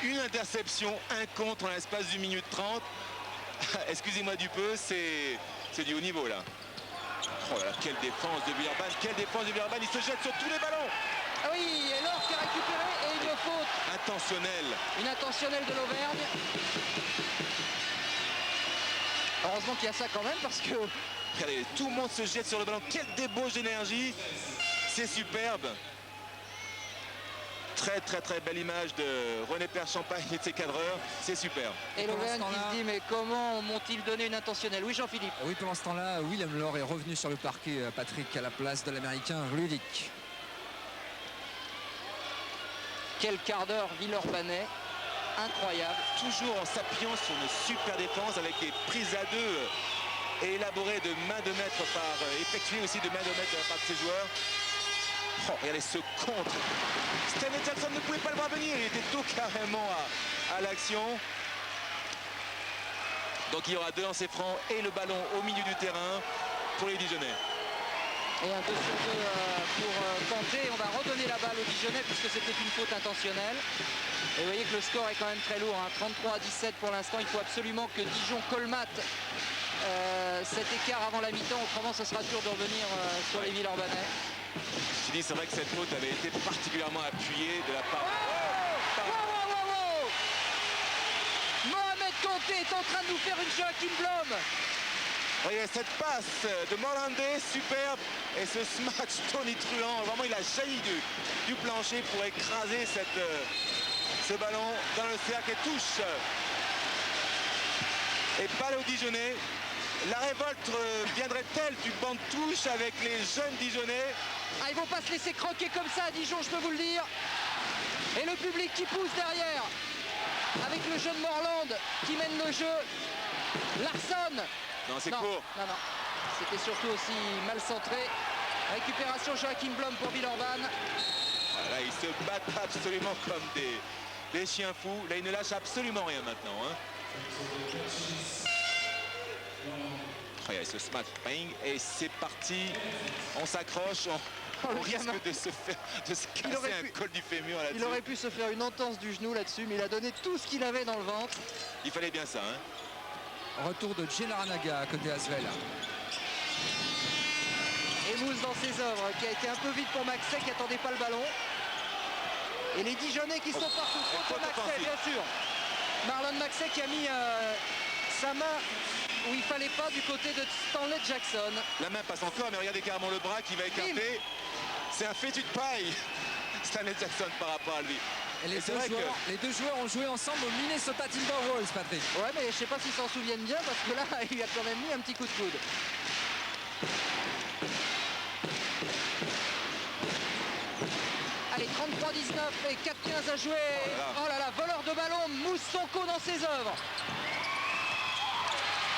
S6: une interception, un contre en l'espace d'une minute 30. Excusez-moi du peu, c'est du haut niveau là. Oh là là, quelle défense de Villeurbanne, il se jette sur tous les ballons.
S5: Ah oui, et Laure qui a récupéré et une faute.
S6: Intentionnelle.
S5: Une intentionnelle de l'Auvergne. Heureusement qu'il y a ça quand même parce que...
S6: Regardez, tout le monde se jette sur le ballon, quelle débauche d'énergie. C'est superbe. Très très très belle image de René Père Champagne et de ses cadreurs. C'est superbe.
S5: Et Logan qui se dit mais comment m'ont-ils donné une intentionnelle? Oui Jean-Philippe.
S7: Oui, pendant ce temps-là, William Law est revenu sur le parquet, Patrick, à la place de l'Américain Ludic.
S5: Quel quart d'heure Villeurbanais. Incroyable.
S6: Toujours en s'appuyant sur une super défense avec des prises à deux élaborées de main de maître effectuées aussi de main de maître de la part de ses joueurs. Oh, regardez ce contre. Stanley Jackson ne pouvait pas le voir venir. Il était dos carrément à l'action. Donc il y aura 2 lancers francs et le ballon au milieu du terrain pour les Dijonnais.
S5: Et un 2 sur 2 pour Kanté. On va redonner la balle aux Dijonnais puisque c'était une faute intentionnelle. Et vous voyez que le score est quand même très lourd, hein. 33-17 pour l'instant. Il faut absolument que Dijon colmate cet écart avant la mi-temps. Autrement, ce sera dur de revenir sur les Villeurbanais.
S6: Je dis, c'est vrai que cette faute avait été particulièrement appuyée de la part...
S5: Mohamed Kanté est en train de nous faire une Joachim Blom.
S6: Regardez cette passe de Morlandé, superbe. Et ce smash tonitruant, vraiment il a jailli du plancher pour écraser ce ballon dans le cercle et touche. Et balle au Dijonnais. La révolte viendrait-elle du banc de touche avec les jeunes Dijonnais?
S5: Ah, ils vont pas se laisser croquer comme ça à Dijon, je peux vous le dire. Et le public qui pousse derrière. Avec le jeune Morland qui mène le jeu. Larsson.
S6: Non, c'est court.
S5: Non. C'était surtout aussi mal centré. Récupération Joachim Blom pour Villeurbanne.
S6: Là, ils se battent absolument comme des chiens fous. Là, ils ne lâchent absolument rien maintenant. Hein. Regardez ce smash, bang, et c'est parti. On s'accroche. On risque de se casser un col du fémur là-dessus.
S5: Il aurait pu se faire une entorse du genou là-dessus, mais il a donné tout ce qu'il avait dans le ventre.
S6: Il fallait bien ça. Hein.
S7: Retour de Djelaranaga à côté Asvel.
S5: Et Mousse dans ses œuvres, qui a été un peu vite pour Maxey, qui attendait pas le ballon. Et les Dijonnais qui sont partout. Faute de Maxey, bien sûr. Marlon Maxey qui a mis sa main où il fallait pas du côté de Stanley Jackson.
S6: La main passe encore, mais regardez carrément le bras qui va écarter. C'est un fétu de paille, Stanley Jackson par rapport à lui.
S7: Et les deux joueurs ont joué ensemble au Minnesota Timberwolves, Patrick.
S5: Ouais, mais je sais pas s'ils s'en souviennent bien parce que là, il a quand même mis un petit coup de coude. Allez, 33-19 et 4-15 à jouer. Oh là là, voleur de ballon, Moussonko dans ses œuvres.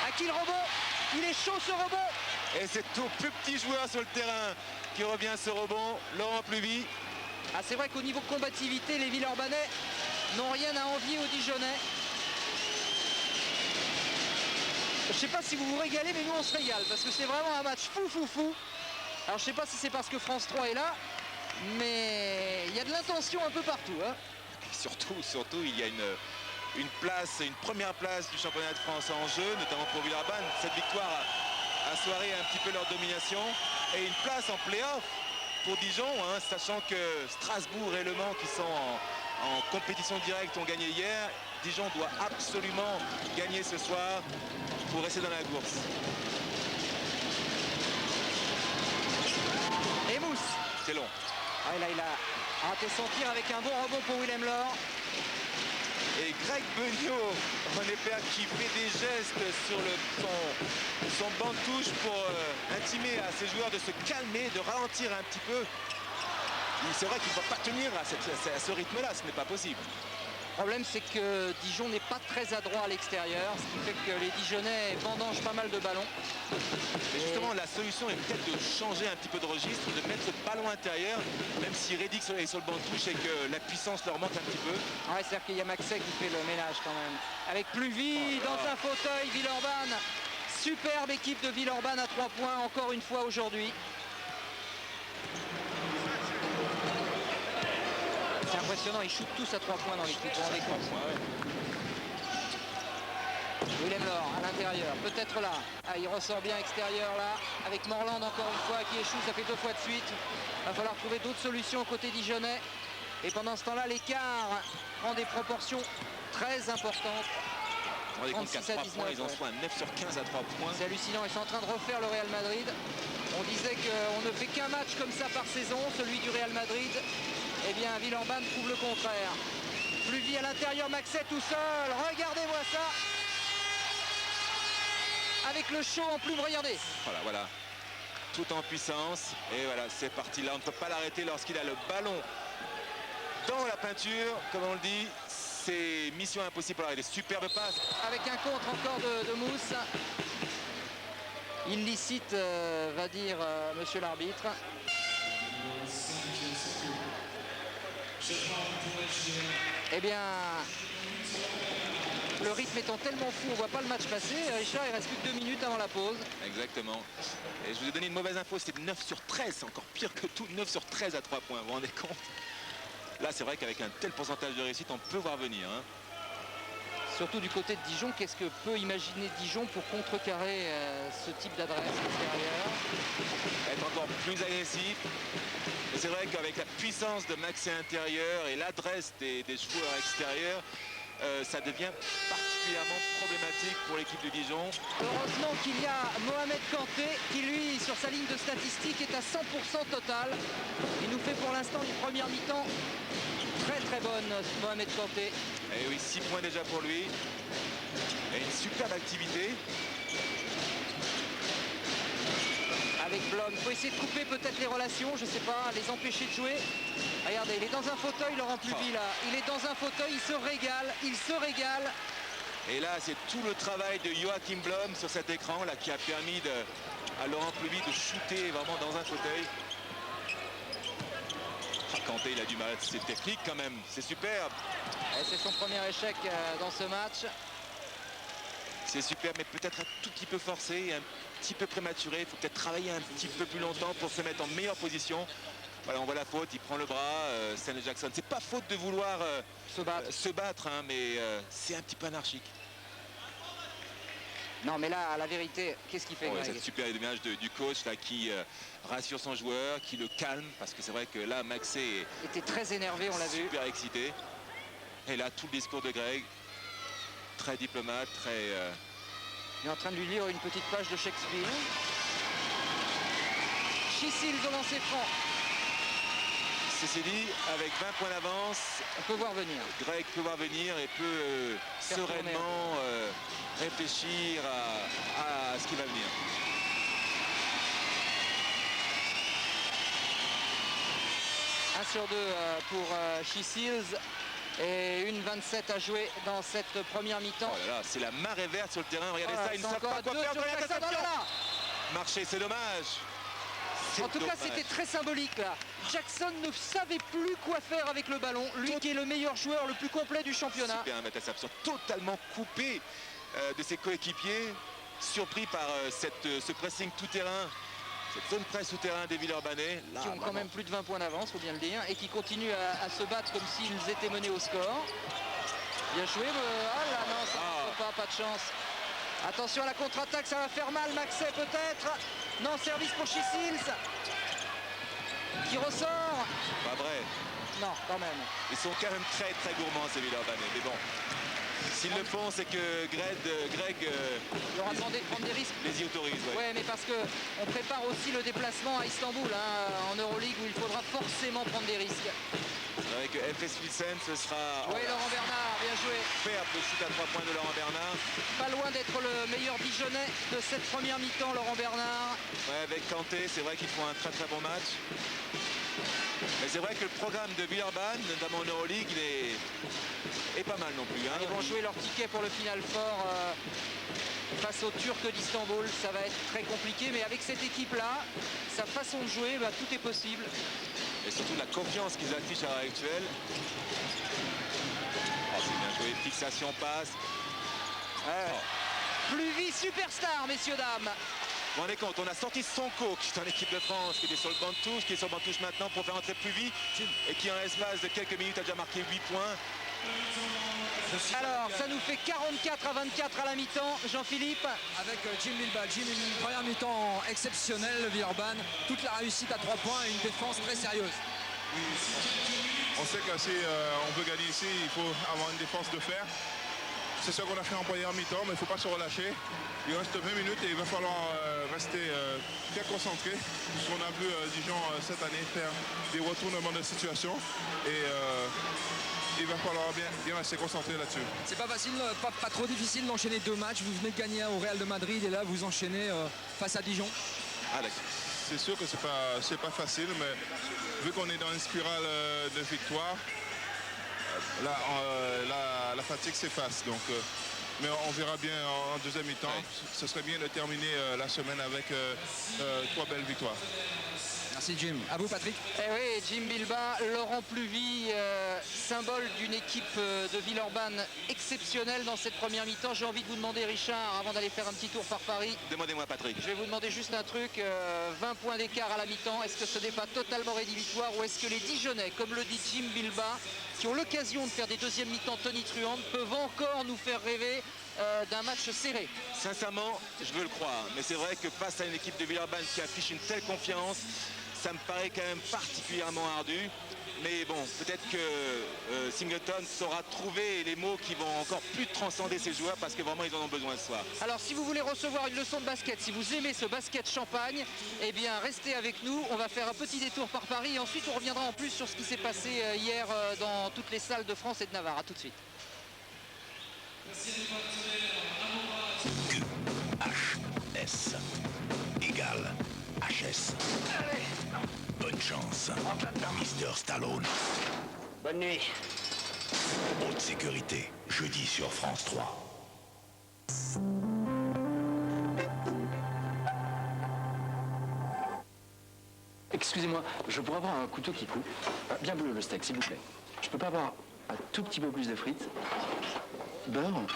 S5: À qui le rebond? Il est chaud ce rebond.
S6: Et c'est au plus petit joueur sur le terrain qui revient ce rebond, Laurent Pluvy.
S5: Ah, c'est vrai qu'au niveau combativité, les Villeurbanais n'ont rien à envier aux Dijonnais. Je sais pas si vous vous régalez, mais nous on se régale parce que c'est vraiment un match fou. Alors je sais pas si c'est parce que France 3 est là, mais il y a de l'intention un peu partout. Hein.
S6: Surtout, il y a une première place du championnat de France en jeu, notamment pour Villeurbanne. Cette victoire a soiré un petit peu leur domination et une place en play-off pour Dijon, hein, sachant que Strasbourg et Le Mans qui sont en compétition directe ont gagné hier. Dijon doit absolument gagner ce soir pour rester dans la course.
S5: Et Mousse.
S6: C'est long.
S5: Ah, là, il a raté son tir avec un bon rebond pour Willem Laure.
S6: Et Greg Beugnot, René Père qui fait des gestes sur son banc de touche pour intimer à ses joueurs de se calmer, de ralentir un petit peu. C'est vrai qu'il ne faut pas tenir à ce rythme-là, ce n'est pas possible.
S5: Le problème, c'est que Dijon n'est pas très adroit à l'extérieur, ce qui fait que les Dijonnais vendangent pas mal de ballons.
S6: Et justement, la solution est peut-être de changer un petit peu de registre, de mettre le ballon intérieur, même si Reddick est sur le banc de touche et que la puissance leur manque un petit peu.
S5: Ouais, c'est-à-dire qu'il y a Maxey qui fait le ménage quand même. Avec Pluvy dans un fauteuil, Villeurbanne. Superbe équipe de Villeurbanne à 3 points, encore une fois aujourd'hui. C'est impressionnant, ils shootent tous à 3 points dans l'équipe. Willem Laure à l'intérieur, peut-être là. Ah, il ressort bien extérieur là, avec Morland encore une fois qui échoue, ça fait 2 fois de suite. Il va falloir trouver d'autres solutions côté dijonnais. Et pendant ce temps-là, l'écart prend des proportions très importantes.
S6: vous rendez compte qu'à
S5: 36 à
S6: 3 points,
S5: 19,
S6: ils en
S5: ouais.
S6: sont à 9 sur 15 à 3 points.
S5: C'est hallucinant, ils sont en train de refaire le Real Madrid. On disait qu'on ne fait qu'un match comme ça par saison, celui du Real Madrid. Eh bien, Villeurbanne prouve le contraire. Pluvy à l'intérieur, Maxet tout seul. Regardez-moi ça. Avec le show en plume, regardez.
S6: Voilà, voilà. Tout en puissance. Et voilà, c'est parti. Là, on ne peut pas l'arrêter lorsqu'il a le ballon dans la peinture. Comme on le dit, c'est mission impossible pour l'arrêter. Superbe passe.
S5: Avec un contre encore de Mousse. Illicite, va dire monsieur l'arbitre. Eh bien, le rythme étant tellement fou, on voit pas le match passer. Richard, il reste plus que 2 minutes avant la pause.
S6: Exactement. Et je vous ai donné une mauvaise info, c'est 9 sur 13, c'est encore pire que tout, 9 sur 13 à 3 points, vous vous rendez compte? Là, c'est vrai qu'avec un tel pourcentage de réussite, on peut voir venir. Hein.
S5: Surtout du côté de Dijon, qu'est-ce que peut imaginer Dijon pour contrecarrer ce type d'adresse extérieure?
S6: Être encore plus agressif. Et c'est vrai qu'avec la puissance de Maxé intérieur et l'adresse des joueurs extérieurs, ça devient particulièrement problématique pour l'équipe de Dijon.
S5: Heureusement qu'il y a Mohamed Kanté qui lui sur sa ligne de statistiques est à 100% total. Il nous fait pour l'instant une première mi-temps très bonne, Mohamed Kanté.
S6: Et oui, 6 points déjà pour lui. Et une superbe activité.
S5: Avec Blom, il faut essayer de couper peut-être les relations, je sais pas, les empêcher de jouer. Regardez, il est dans un fauteuil, Laurent Pluvy là. Il est dans un fauteuil, il se régale.
S6: Et là, c'est tout le travail de Joachim Blom sur cet écran là qui a permis à Laurent Pluvy de shooter vraiment dans un fauteuil. Kanté, il a du mal, c'est technique quand même, c'est superbe.
S5: C'est son premier échec dans ce match.
S6: C'est super, mais peut-être un tout petit peu forcé, un petit peu prématuré. Il faut peut-être travailler un petit peu plus longtemps pour se mettre en meilleure position. Voilà, on voit la faute, il prend le bras, Stanley Jackson. C'est pas faute de vouloir se battre, hein, mais c'est un petit peu anarchique.
S5: Non, mais là, la vérité, qu'est-ce qu'il fait, Greg?
S6: Cette super image du coach là, qui rassure son joueur, qui le calme, parce que c'est vrai que là, Maxé
S5: était très énervé, on l'a vu.
S6: Super excité. Et là, tout le discours de Greg, très diplomate, très...
S5: Il est en train de lui lire une petite page de Shakespeare. Chisils au lancer franc.
S6: Ceci dit, avec 20 points d'avance,
S5: on peut voir venir.
S6: Greg peut voir venir et peut sereinement réfléchir à ce qui va venir.
S5: Un sur 2 pour Chisils. Et une 27 à jouer dans cette première mi-temps.
S6: Oh là là, c'est la marée verte sur le terrain. Regardez ça, ils ne savent pas quoi faire. Marché, c'est dommage.
S5: En tout cas, c'était très symbolique là. Jackson ne savait plus quoi faire avec le ballon. Lui qui est le meilleur joueur, le plus complet du championnat.
S6: Super, Matasapson, totalement coupé de ses coéquipiers. Surpris par ce pressing tout-terrain. Cette zone presse souterrain des Villeurbanais.
S5: Qui ont quand même plus de 20 points d'avance, faut bien le dire, et qui continuent à se battre comme s'ils étaient menés au score. Bien joué, ah là non, ça ne pas de chance. Attention à la contre-attaque, ça va faire mal, Maxet peut-être. Non, service pour Chisils. Qui ressort.
S6: Pas vrai.
S5: Non, quand même.
S6: Ils sont quand même très gourmands ces Villeurbanais, mais bon. S'ils le font, c'est que Greg
S5: leur a demandé de prendre des risques.
S6: Les y autorise, ouais.
S5: Ouais, mais parce qu'on prépare aussi le déplacement à Istanbul, hein, en Euroleague, où il faudra forcément prendre des risques.
S6: Avec FS Wilson, ce sera...
S5: Oui, Laurent Bernard, bien joué.
S6: Superbe le shoot à 3 points de Laurent Bernard.
S5: Pas loin d'être le meilleur Dijonais de cette première mi-temps, Laurent Bernard.
S6: Ouais, avec Kanté, c'est vrai qu'ils font un très bon match. Mais c'est vrai que le programme de Villeurbanne, notamment en Euroleague, il est pas mal non plus. Hein.
S5: Ils vont jouer leur ticket pour le Final Four face aux Turcs d'Istanbul. Ça va être très compliqué, mais avec cette équipe-là, sa façon de jouer, bah, tout est possible.
S6: Et surtout la confiance qu'ils affichent à l'heure actuelle. Oh, c'est bien joué, fixation, passe.
S5: Pluvy superstar, messieurs, dames.
S6: Vous vous rendez compte, on a sorti Sonko qui est en équipe de France, qui était sur le banc de touche, qui est sur le banc de touche maintenant pour faire entrer Pluvy et qui en l'espace de quelques minutes a déjà marqué 8 points.
S5: Alors, ça nous fait 44-24 à la mi-temps, Jean-Philippe.
S7: Avec Jim Milba. Jim, une première mi-temps exceptionnelle, Villeurbanne. Toute la réussite à 3 points et une défense très sérieuse.
S9: On sait que si on veut gagner ici, il faut avoir une défense de fer.
S8: c'est ce qu'on a fait en première mi-temps, mais il ne faut pas se relâcher. Il reste 20 minutes et il va falloir rester très concentré. Puisqu'on a vu Dijon cette année faire des retournements de situation. Et il va falloir bien rester concentré là-dessus.
S7: C'est pas facile, pas trop difficile d'enchaîner 2 matchs. Vous venez de gagner au Real de Madrid et là vous enchaînez face à Dijon.
S8: Ah, c'est sûr que c'est pas facile, mais vu qu'on est dans une spirale de victoire, là, la fatigue s'efface. Donc, mais on verra bien en deuxième mi-temps. Ouais. Ce serait bien de terminer la semaine avec 3 belles victoires.
S7: Merci Jim. À vous Patrick.
S5: Eh oui, Jim Bilbin, Laurent Pluvy, symbole d'une équipe de Villeurbanne exceptionnelle dans cette première mi-temps. J'ai envie de vous demander, Richard, avant d'aller faire un petit tour par Paris.
S6: Demandez-moi Patrick.
S5: Je vais vous demander juste un truc, 20 points d'écart à la mi-temps, est-ce que ce n'est pas totalement rédhibitoire ou est-ce que les Dijonnais, comme le dit Jim Bilbin, qui ont l'occasion de faire des deuxièmes mi-temps tonitruantes, peuvent encore nous faire rêver d'un match serré?
S6: Sincèrement, je veux le croire. Mais c'est vrai que face à une équipe de Villeurbanne qui affiche une telle confiance, ça me paraît quand même particulièrement ardu. Mais bon, peut-être que Singleton saura trouver les mots qui vont encore plus transcender ces joueurs parce que vraiment ils en ont besoin ce soir.
S5: Alors si vous voulez recevoir une leçon de basket, si vous aimez ce basket champagne, eh bien restez avec nous. On va faire un petit détour par Paris et ensuite on reviendra en plus sur ce qui s'est passé hier dans toutes les salles de France et de Navarre. A tout de suite.
S9: QHS égale HS. Bonne chance, Mister Stallone.
S5: Bonne nuit.
S9: Haute sécurité, jeudi sur France 3.
S10: Excusez-moi, je pourrais avoir un couteau qui coupe. Bien bleu le steak, s'il vous plaît. Je peux pas avoir un tout petit peu plus de frites? Beurre?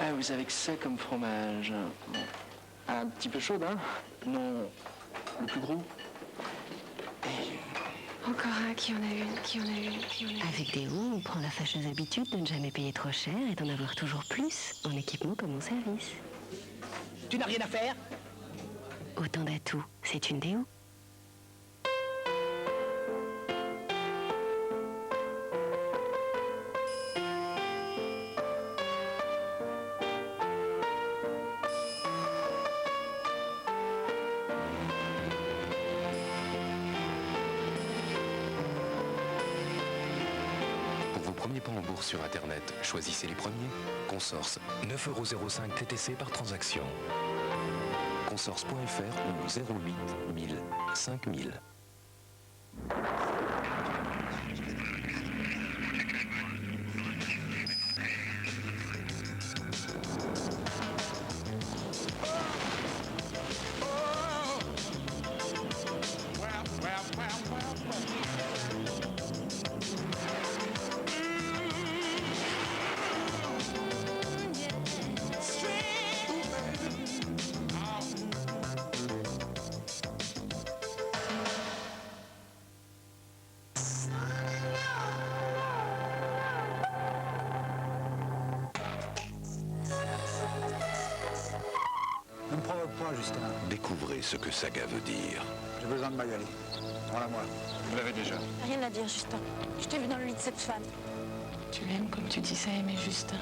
S10: Ah, vous savez que c'est comme fromage. Bon. Un petit peu chaude, hein? Non, le plus gros.
S11: Encore un qui en a une. Avec Déo, on prend la fâcheuse habitude de ne jamais payer trop cher et d'en avoir toujours plus en équipement comme en service.
S12: Tu n'as rien à faire?
S11: Autant d'atouts, c'est une Déo.
S13: Sur Internet, choisissez les premiers. Consorce, 9,05 € TTC par transaction. Consorce.fr ou 08 1000 5000.
S9: Découvrez ce que saga veut dire.
S14: J'ai besoin de Magali. Voilà-moi.
S8: Vous l'avez déjà.
S15: Rien à dire, Justin. Je t'ai vu dans le lit de cette femme.
S11: Tu l'aimes comme tu disais aimer Justin.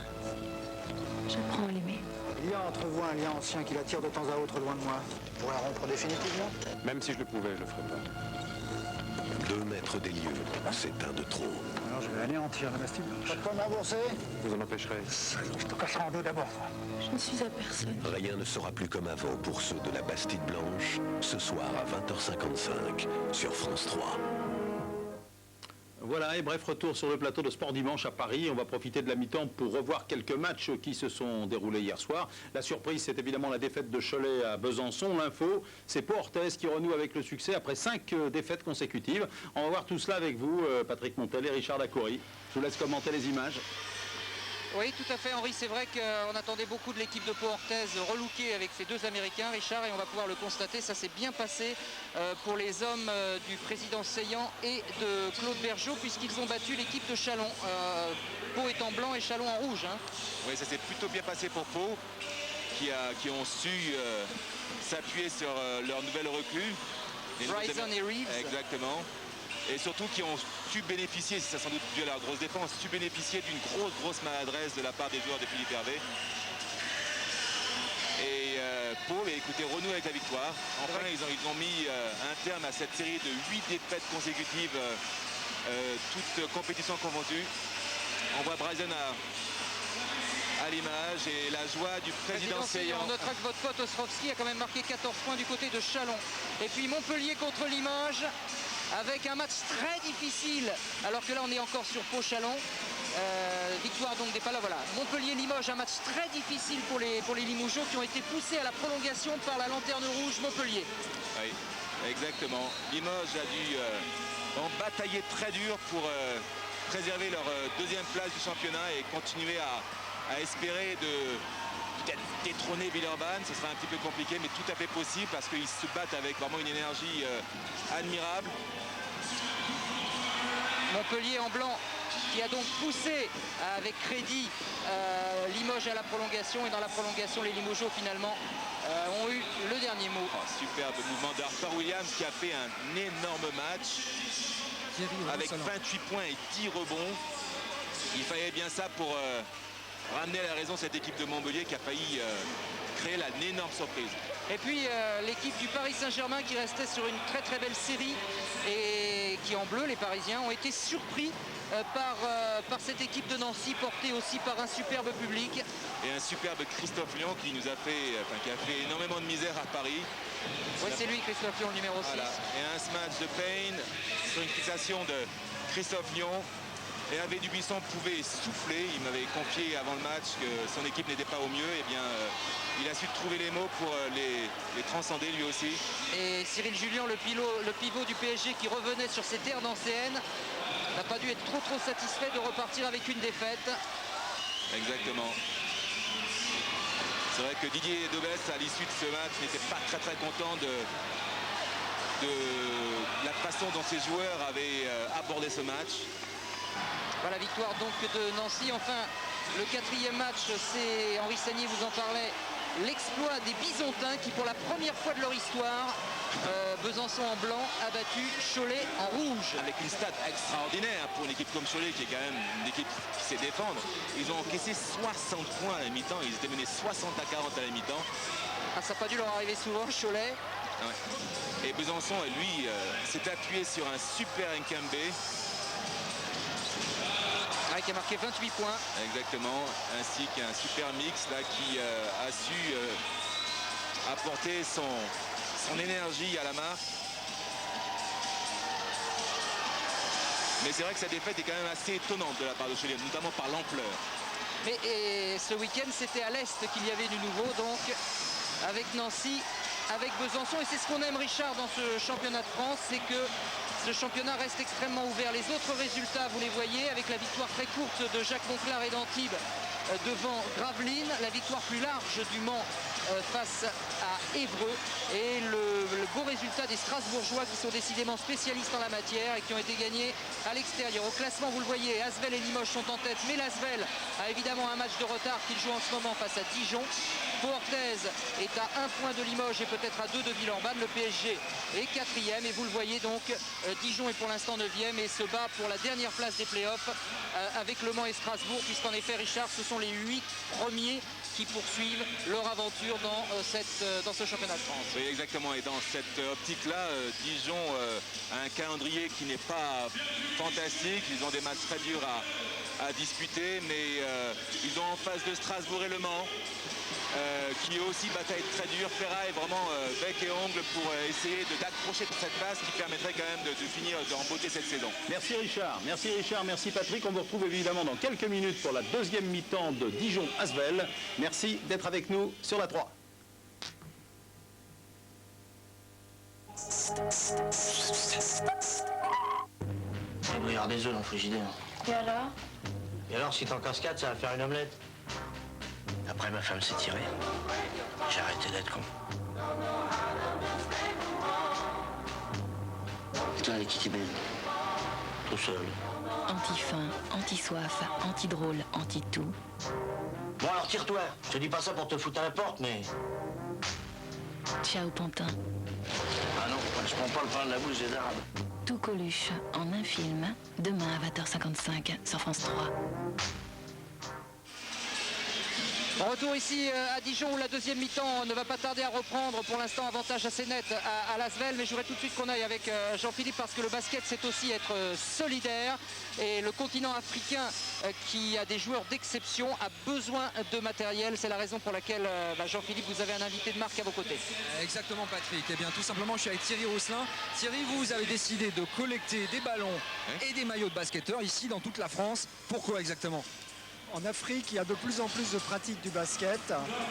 S11: J'apprends à l'aimer.
S14: Il y a entre vous un lien ancien qui l'attire de temps à autre loin de moi. Pour la rompre définitivement?
S8: Même si je le pouvais, je le ferais pas.
S9: 2 mètres des lieux, c'est un de trop.
S14: Alors je vais anéantir la Bastille Blanche. Pas de quoi me rembourser?
S8: Vous en empêcherez.
S14: Je te casserai en deux d'abord.
S11: Je ne suis à personne.
S9: Rien ne sera plus comme avant pour ceux de la Bastide Blanche, ce soir à 20h55 sur France 3.
S4: Voilà, et bref, retour sur le plateau de Sport Dimanche à Paris. On va profiter de la mi-temps pour revoir quelques matchs qui se sont déroulés hier soir. La surprise, c'est évidemment la défaite de Cholet à Besançon. L'info, c'est Pau Orthez qui renoue avec le succès après 5 défaites consécutives. On va voir tout cela avec vous, Patrick Montel et Richard Dacoury. Je vous laisse commenter les images.
S5: Oui, tout à fait, Henri. C'est vrai qu'on attendait beaucoup de l'équipe de Pau Orthez relookée avec ces 2 Américains, Richard, et on va pouvoir le constater. Ça s'est bien passé pour les hommes du président Seillan et de Claude Bergeau, puisqu'ils ont battu l'équipe de Châlons. Pau est en blanc et Châlons en rouge. Hein.
S6: Oui, ça s'est plutôt bien passé pour Pau, qui ont su s'appuyer sur leur nouvelle recrue.
S5: Bryson et Reeves.
S6: Exactement. et surtout qui ont su bénéficier, c'est sans doute dû à leur grosse défense, su bénéficier d'une grosse maladresse de la part des joueurs de Philippe Hervé. Et Pau, écoutez, renoue avec la victoire. Enfin, ils ont mis un terme à cette série de 8 défaites consécutives, toutes compétitions confondues. On voit Bryson à l'image et la joie du président Seillant.
S5: On notera que votre pote Ostrovski a quand même marqué 14 points du côté de Chalon. Et puis Montpellier contre Limoges avec un match très difficile, alors que là on est encore sur Pau-Chalon. Victoire donc des Palas, voilà. Montpellier-Limoges, un match très difficile pour les Limougeaux qui ont été poussés à la prolongation par la lanterne rouge Montpellier.
S6: Oui, exactement. Limoges a dû en batailler très dur pour préserver leur deuxième place du championnat et continuer à espérer de peut-être détrôner Villeurbanne. Ce sera un petit peu compliqué, mais tout à fait possible parce qu'ils se battent avec vraiment une énergie admirable.
S5: Montpellier en blanc qui a donc poussé avec crédit Limoges à la prolongation, et dans la prolongation les Limougeaux finalement ont eu le dernier mot.
S6: Superbe mouvement d'Arthur Williams qui a fait un énorme match avec 28 points et 10 rebonds. Il fallait bien ça pour ramener à la raison cette équipe de Montpellier qui a failli créer une énorme surprise.
S5: Et puis l'équipe du Paris Saint-Germain qui restait sur une très belle série et qui en bleu, les Parisiens, ont été surpris par cette équipe de Nancy, portée aussi par un superbe public.
S6: Et un superbe Christophe Lyon qui nous a fait, qui a fait énormément de misère à Paris.
S5: Oui, c'est lui, Christophe Lyon, le numéro 6.
S6: Voilà. Et un smash de Payne sur une fixation de Christophe Lyon. Et Hervé Dubuisson pouvait souffler. Il m'avait confié avant le match que son équipe n'était pas au mieux. Et bien, il a su trouver les mots pour les transcender lui aussi.
S5: Et Cyril Julien, le pivot du PSG qui revenait sur ses terres d'ancienne, n'a pas dû être trop satisfait de repartir avec une défaite.
S6: Exactement. C'est vrai que Didier Dobès, à l'issue de ce match, n'était pas très content de la façon dont ses joueurs avaient abordé ce match.
S5: Voilà, victoire donc de Nancy. Enfin, le quatrième match, c'est, Henri Sagnier vous en parlait, l'exploit des Bisontins qui, pour la première fois de leur histoire, Besançon en blanc a battu Cholet en rouge.
S6: Avec une stat extraordinaire pour une équipe comme Cholet, qui est quand même une équipe qui sait défendre. Ils ont encaissé 60 points à la mi-temps. Ils étaient menés 60-40 à la mi-temps.
S5: Ah, ça n'a pas dû leur arriver souvent, Cholet.
S6: Ouais. Et Besançon, lui, s'est appuyé sur un super Nkembé.
S5: Qui a marqué 28 points.
S6: Exactement, ainsi qu'un super mix là qui a su apporter son énergie à la marque. Mais c'est vrai que cette défaite est quand même assez étonnante de la part de Cholet, notamment par l'ampleur.
S5: Mais ce week-end, c'était à l'Est qu'il y avait du nouveau, donc avec Nancy, avec Besançon. Et c'est ce qu'on aime, Richard, dans ce championnat de France, c'est que ce championnat reste extrêmement ouvert. Les autres résultats, vous les voyez, avec la victoire très courte de Jacques Monclar et d'Antibes devant Gravelines, la victoire plus large du Mans face à Évreux, et le beau résultat des Strasbourgeois qui sont décidément spécialistes en la matière et qui ont été gagnés à l'extérieur. Au classement, vous le voyez, Asvel et Limoges sont en tête, mais l'Asvel a évidemment un match de retard qu'il joue en ce moment face à Dijon. Pau-Orthez est à 1 point de Limoges et peut-être à 2 de Villeurbanne. Le PSG est 4e et vous le voyez donc, Dijon est pour l'instant 9e et se bat pour la dernière place des playoffs avec Le Mans et Strasbourg, puisqu'en effet, Richard, ce sont les 8 premiers qui poursuivent leur aventure dans ce championnat de France.
S6: Oui, exactement, et dans cette optique-là, Dijon a un calendrier qui n'est pas fantastique. Ils ont des matchs très durs à disputer, mais ils ont en face de Strasbourg et Le Mans, qui eux aussi bataille très dure. Ferraille vraiment bec et ongle pour essayer d'accrocher cette place qui permettrait quand même de finir en beauté cette saison.
S16: Merci Richard, merci Patrick. On vous retrouve évidemment dans quelques minutes pour la deuxième mi-temps de Dijon-Asvel. Merci d'être avec nous sur la 3.
S17: Il y a des œufs dans le frigidaire.
S15: Et alors?
S17: Et alors, si t'en casses 4, ça va faire une omelette. Après, ma femme s'est tirée. J'ai arrêté d'être con. Et toi, avec qui tu baises? Tout seul.
S11: Anti-faim, anti-soif, anti-drôle, anti-tout.
S17: Bon, alors tire-toi. Je te dis pas ça pour te foutre à la porte, mais...
S11: Ciao, Pantin.
S17: Ah non, je prends pas le pain de la bouche des Arabes.
S11: tout Coluche en un film, demain à 20h55 sur France 3.
S5: Retour ici à Dijon où la deuxième mi-temps ne va pas tarder à reprendre. Pour l'instant, avantage assez net à l'Asvel. Mais je voudrais tout de suite qu'on aille avec Jean-Philippe parce que le basket, c'est aussi être solidaire. Et le continent africain qui a des joueurs d'exception a besoin de matériel. C'est la raison pour laquelle, Jean-Philippe, vous avez un invité de marque à vos côtés.
S7: Exactement, Patrick. Eh bien, tout simplement, je suis avec Thierry Rousselin. Thierry, vous avez décidé de collecter des ballons et des maillots de basketteurs ici dans toute la France. Pourquoi exactement ?
S18: En Afrique, il y a de plus en plus de pratiques du basket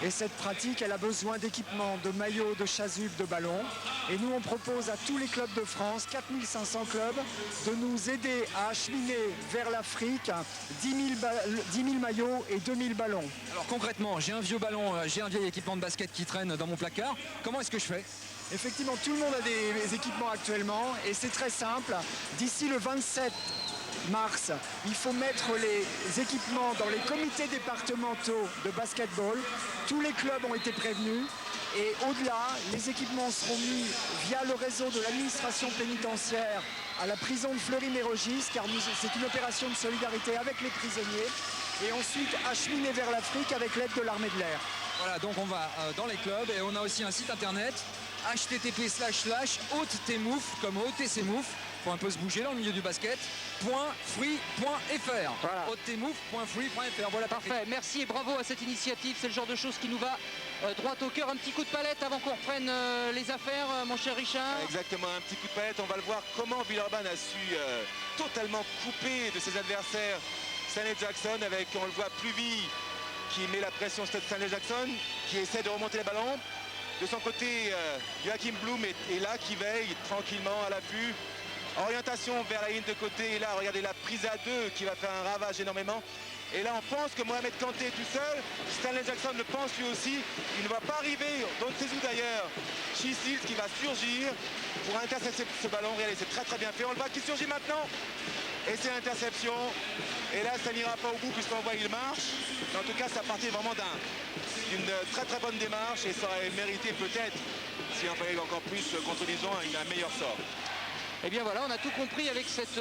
S18: et cette pratique, elle a besoin d'équipements, de maillots, de chasubles, de ballons. Et nous, on propose à tous les clubs de France, 4500 clubs, de nous aider à acheminer vers l'Afrique 10 000 maillots et 2000 ballons.
S7: Alors concrètement, j'ai un vieux ballon, j'ai un vieil équipement de basket qui traîne dans mon placard. Comment est-ce que je fais ?
S18: Effectivement, tout le monde a des équipements actuellement et c'est très simple. D'ici le 27 mars, il faut mettre les équipements dans les comités départementaux de basketball. Tous les clubs ont été prévenus et au-delà, les équipements seront mis via le réseau de l'administration pénitentiaire à la prison de Fleury-Mérogis, car c'est une opération de solidarité avec les prisonniers, et ensuite acheminés vers l'Afrique avec l'aide de l'armée de l'air.
S7: Voilà, donc on va dans les clubs et on a aussi un site internet http://OTTMOUF comme OTC Mouf. Faut un peu se bouger dans le milieu du basket. .free.fr.
S5: Voilà.
S7: OTTMOUF.free.fr. Voilà,
S5: parfait. Merci et bravo à cette initiative. C'est le genre de choses qui nous va droit au cœur. Un petit coup de palette avant qu'on reprenne les affaires, mon cher Richard.
S6: Exactement, un petit coup de palette. On va le voir comment Villeurbanne a su totalement couper de ses adversaires Stanley Jackson avec, on le voit, Pluvy qui met la pression sur Stanley Jackson, qui essaie de remonter les ballons. De son côté, Joachim Blum est là, qui veille tranquillement à l'affût. Orientation vers la ligne de côté. Et là, regardez la prise à deux qui va faire un ravage énormément. Et là, on pense que Mohamed Kanté est tout seul. Stanley Jackson le pense lui aussi. Il ne va pas arriver. Don't Sezou d'ailleurs. Chisil qui va surgir pour intercepter ce ballon. Regardez, c'est très très bien fait. On le voit qui surgit maintenant. Et c'est l'interception. Et là, ça n'ira pas au bout puisqu'on voit il marche. Mais en tout cas, ça partait vraiment d'une très très bonne démarche. Et ça aurait mérité peut-être, si on fallait encore plus contre Dijon, un meilleur sort.
S5: Eh bien voilà, on a tout compris avec cette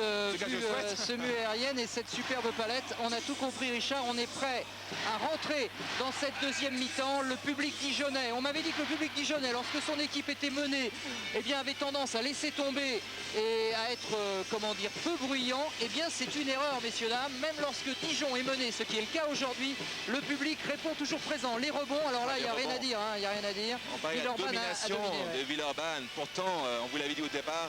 S5: semue aérienne et cette superbe palette. On a tout compris, Richard. On est prêt à rentrer dans cette deuxième mi-temps. Le public dijonnais, on m'avait dit que le public dijonnais, lorsque son équipe était menée, eh bien avait tendance à laisser tomber et à être, peu bruyant. Eh bien c'est une erreur, messieurs, dames. Même lorsque Dijon est mené, ce qui est le cas aujourd'hui, le public répond toujours présent. Les rebonds, alors là, il n'y a rien à dire. Il n'y a rien à dire.
S6: On parlait de la domination de Villeurbanne. Pourtant, on vous l'avait dit au départ,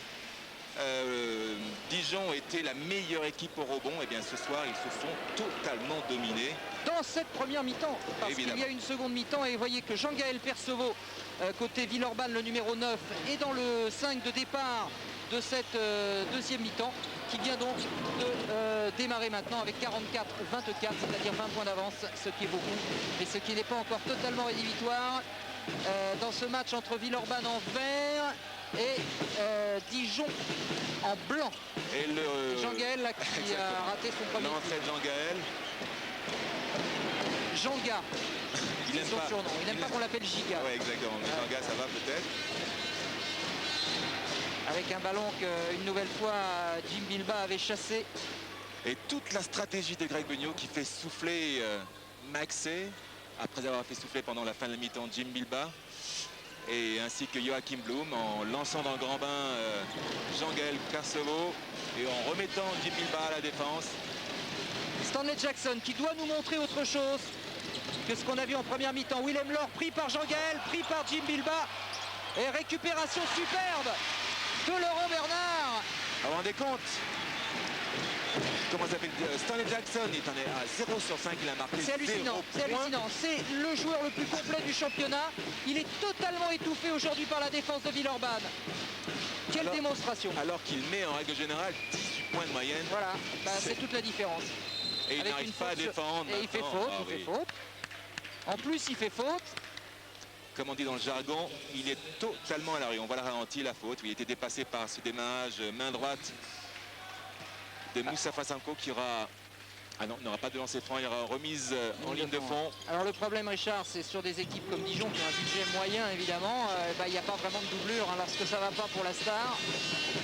S6: Dijon était la meilleure équipe au rebond. Et bien ce soir ils se sont totalement dominés
S5: dans cette première mi-temps, parce qu'il y a une seconde mi-temps. Et vous voyez que Jean-Gaël Percevaux, côté Villeurbanne, le numéro 9, est dans le 5 de départ de cette deuxième mi-temps, qui vient donc de démarrer maintenant avec 44-24, c'est-à-dire 20 points d'avance, ce qui est beaucoup, mais ce qui n'est pas encore totalement rédhibitoire dans ce match entre Villeurbanne en vert et Dijon en blanc.
S6: Et
S5: Jean-Gaël qui a raté son premier
S6: l'entrée de Jean-Gaël.
S5: Jean-Ga,
S6: il
S5: son surnom. Il n'aime pas qu'on l'appelle Giga.
S6: Oui, exactement. Mais Jean-Ga, ça va peut-être.
S5: Avec un ballon qu'une nouvelle fois Jim Bilba avait chassé.
S6: Et toute la stratégie de Greg Beugnot qui fait souffler Maxey, après avoir fait souffler pendant la fin de la mi-temps Jim Bilba, et ainsi que Joachim Blum, en lançant dans le grand bain Jean-Gaël Percevaux et en remettant Jim Bilba à la défense.
S5: Stanley Jackson qui doit nous montrer autre chose que ce qu'on a vu en première mi-temps. Willem Laure pris par Jean-Gaël, pris par Jim Bilba, et récupération superbe de Laurent Bernard.
S6: Vous vous rendez compte? Comment ça s'appelle? Stanley Jackson, il en est à 0 sur 5, il a marqué.
S5: C'est hallucinant, c'est hallucinant. C'est le joueur le plus complet du championnat. Il est totalement étouffé aujourd'hui par la défense de Villeurbanne. Quelle démonstration.
S6: Alors qu'il met en règle générale 18 points de moyenne.
S5: Voilà, c'est toute la différence.
S6: Et il n'arrive pas à défendre.
S5: Et il fait faute, il fait faute. En plus, il fait faute.
S6: Comme on dit dans le jargon, il est totalement à l'arrêt. On voit le ralenti, la faute. Il était dépassé par ce démarrage main droite de Moussa Fassanko qui aura Ah non, il n'aura pas de lancer franc, il y aura remise en ligne de fond.
S5: Alors le problème, Richard, c'est sur des équipes comme Dijon qui ont un budget moyen évidemment, il n'y a pas vraiment de doublure. Hein. Lorsque ça ne va pas pour la star,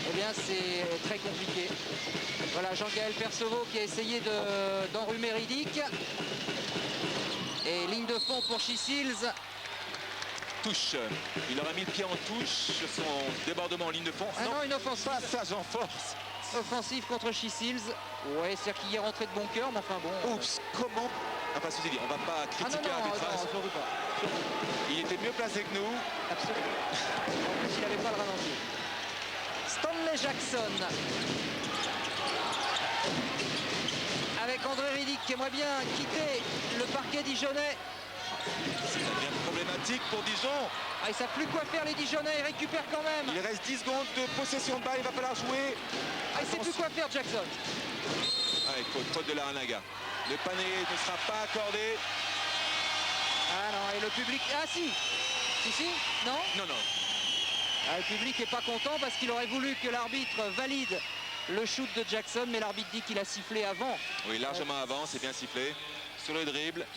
S5: eh bien c'est très compliqué. Voilà Jean-Gaël Percevaux qui a essayé d'enrhumer Riddick. Et ligne de fond pour She-Seals.
S6: Touche. Il aura mis le pied en touche sur son débordement en ligne de fond.
S5: Ah non, une offensive.
S6: Passage en force.
S5: Offensive contre She-Seals. Ouais, c'est-à-dire qu'il est rentré de bon cœur, mais enfin bon.
S6: Oups, comment? Ah, pas ceci dit, on va pas critiquer l'arbitrage.
S5: Non, surtout pas.
S6: Il était mieux placé que nous.
S5: Absolument. En plus, il n'avait pas le ralenti. Stanley Jackson. Avec André Riddick qui aimerait bien quitter le parquet dijonnais.
S6: Ça devient problématique pour Dijon.
S5: Ah, ils ne savent plus quoi faire les Dijonnais, ils récupèrent quand même.
S6: Il reste 10 secondes de possession de balle, il va falloir jouer.
S5: Ah, il ne sait plus quoi faire Jackson.
S6: Ah, il faut faute de Laranaga. Le panier ne sera pas accordé.
S5: Ah non, et le public... Ah si. Si, non?
S6: Non, non.
S5: Ah, le public n'est pas content parce qu'il aurait voulu que l'arbitre valide le shoot de Jackson, mais l'arbitre dit qu'il a sifflé avant.
S6: Oui, largement avant, c'est bien sifflé. Sur le dribble.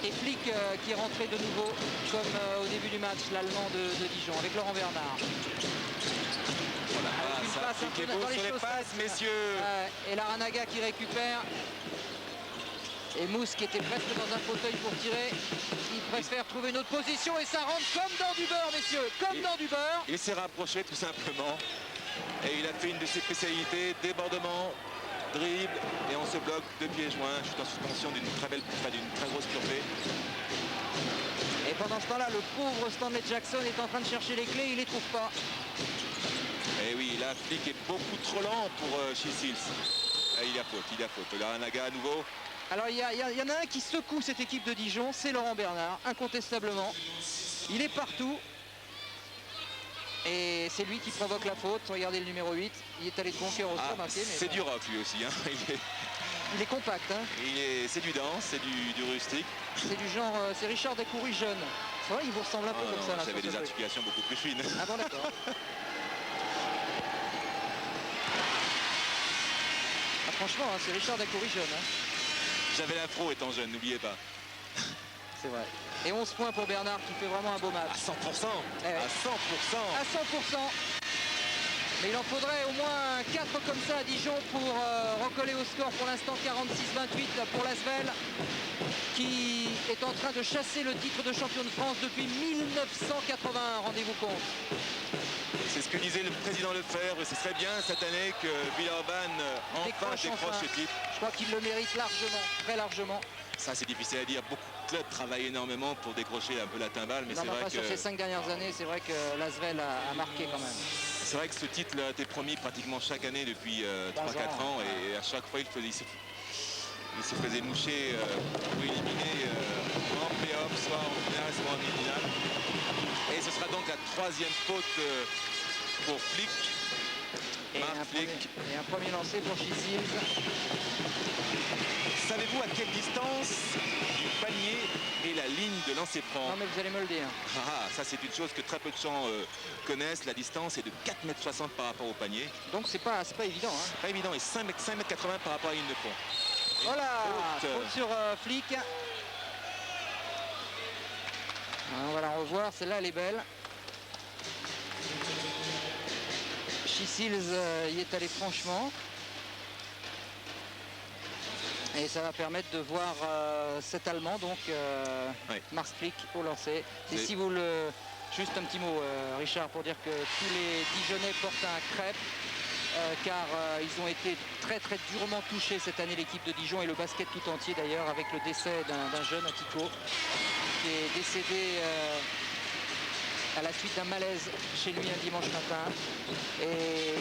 S5: Et Flick qui est rentré de nouveau, comme au début du match, l'Allemand de Dijon, avec Laurent Bernard.
S6: Voilà, ça Flick est beau sur les passes, messieurs.
S5: Et Laranaga qui récupère. Et Mousse qui était presque dans un fauteuil pour tirer. Il préfère trouver une autre position et ça rentre comme dans du beurre, messieurs, comme dans du beurre.
S6: Il s'est rapproché tout simplement. Et il a fait une de ses spécialités, débordement, dribble, et on se bloque de pieds joints. Je suis en suspension d'une très grosse pureté.
S5: Et pendant ce temps-là, le pauvre Stanley Jackson est en train de chercher les clés, il les trouve pas.
S6: Et oui, là, Flick est beaucoup trop lent pour She-Seals. Il y a faute. Laranaga à nouveau.
S5: Alors il y en a un qui secoue cette équipe de Dijon, c'est Laurent Bernard, incontestablement. Il est partout. Et c'est lui qui provoque la faute. Regardez le numéro 8. Il est allé de bon cœur au sol.
S6: C'est du rock lui aussi. Hein.
S5: Il est compact. Hein.
S6: C'est du danse, c'est du rustique.
S5: C'est du genre, c'est Richard Dacoury jeune. C'est vrai, il vous ressemble un peu comme ça.
S6: J'avais des articulations beaucoup plus fines.
S5: Ah bon, d'accord. Ah, franchement, hein, c'est Richard Dacoury jeune. Hein.
S6: J'avais l'afro étant jeune, n'oubliez pas.
S5: C'est vrai. Et 11 points pour Bernard qui fait vraiment un beau match.
S6: À 100%.
S5: Eh ouais.
S6: À 100%.
S5: À 100%. Mais il en faudrait au moins 4 comme ça à Dijon pour recoller au score. Pour l'instant 46-28 pour l'Asvel qui est en train de chasser le titre de champion de France depuis 1981, rendez-vous compte.
S6: C'est ce que disait le président Lefebvre. Ce serait bien cette année que Villeurbanne enfin décroche ce titre.
S5: Je crois qu'il le mérite largement, très largement.
S6: Ça c'est difficile à dire. Beaucoup de clubs travaillent énormément pour décrocher un peu la timbale. Mais c'est vrai que
S5: sur ces 5 dernières années, c'est vrai que l'Asvel a marqué quand même.
S6: C'est vrai que ce titre a été promis pratiquement chaque année depuis 3-4 ans. Et à chaque fois, il se faisait moucher ou éliminer en play-off, soit en finale, soit en demi-finale. Et ce sera donc la 3e faute pour Flick.
S5: Et un premier lancé pour She-Seals.
S6: Savez-vous à quelle distance du panier est la ligne de lancer franc?
S5: Non mais vous allez me le dire.
S6: Ça c'est une chose que très peu de gens connaissent. La distance est de 4,60 m par rapport au panier.
S5: Donc c'est pas évident. Hein.
S6: Pas évident, et 5,80 m par rapport à la ligne de fond.
S5: Voilà, faute sur Flick. On va la revoir, celle-là elle est belle. She-Seals y est allé franchement. Et ça va permettre de voir cet Allemand, donc Mars Flick au lancer. Et si vous le... Juste un petit mot, Richard, pour dire que tous les Dijonnais portent un crêpe, car ils ont été très très durement touchés cette année, l'équipe de Dijon et le basket tout entier d'ailleurs, avec le décès d'un jeune, Atiko, qui est décédé à la suite d'un malaise chez lui un dimanche matin. Et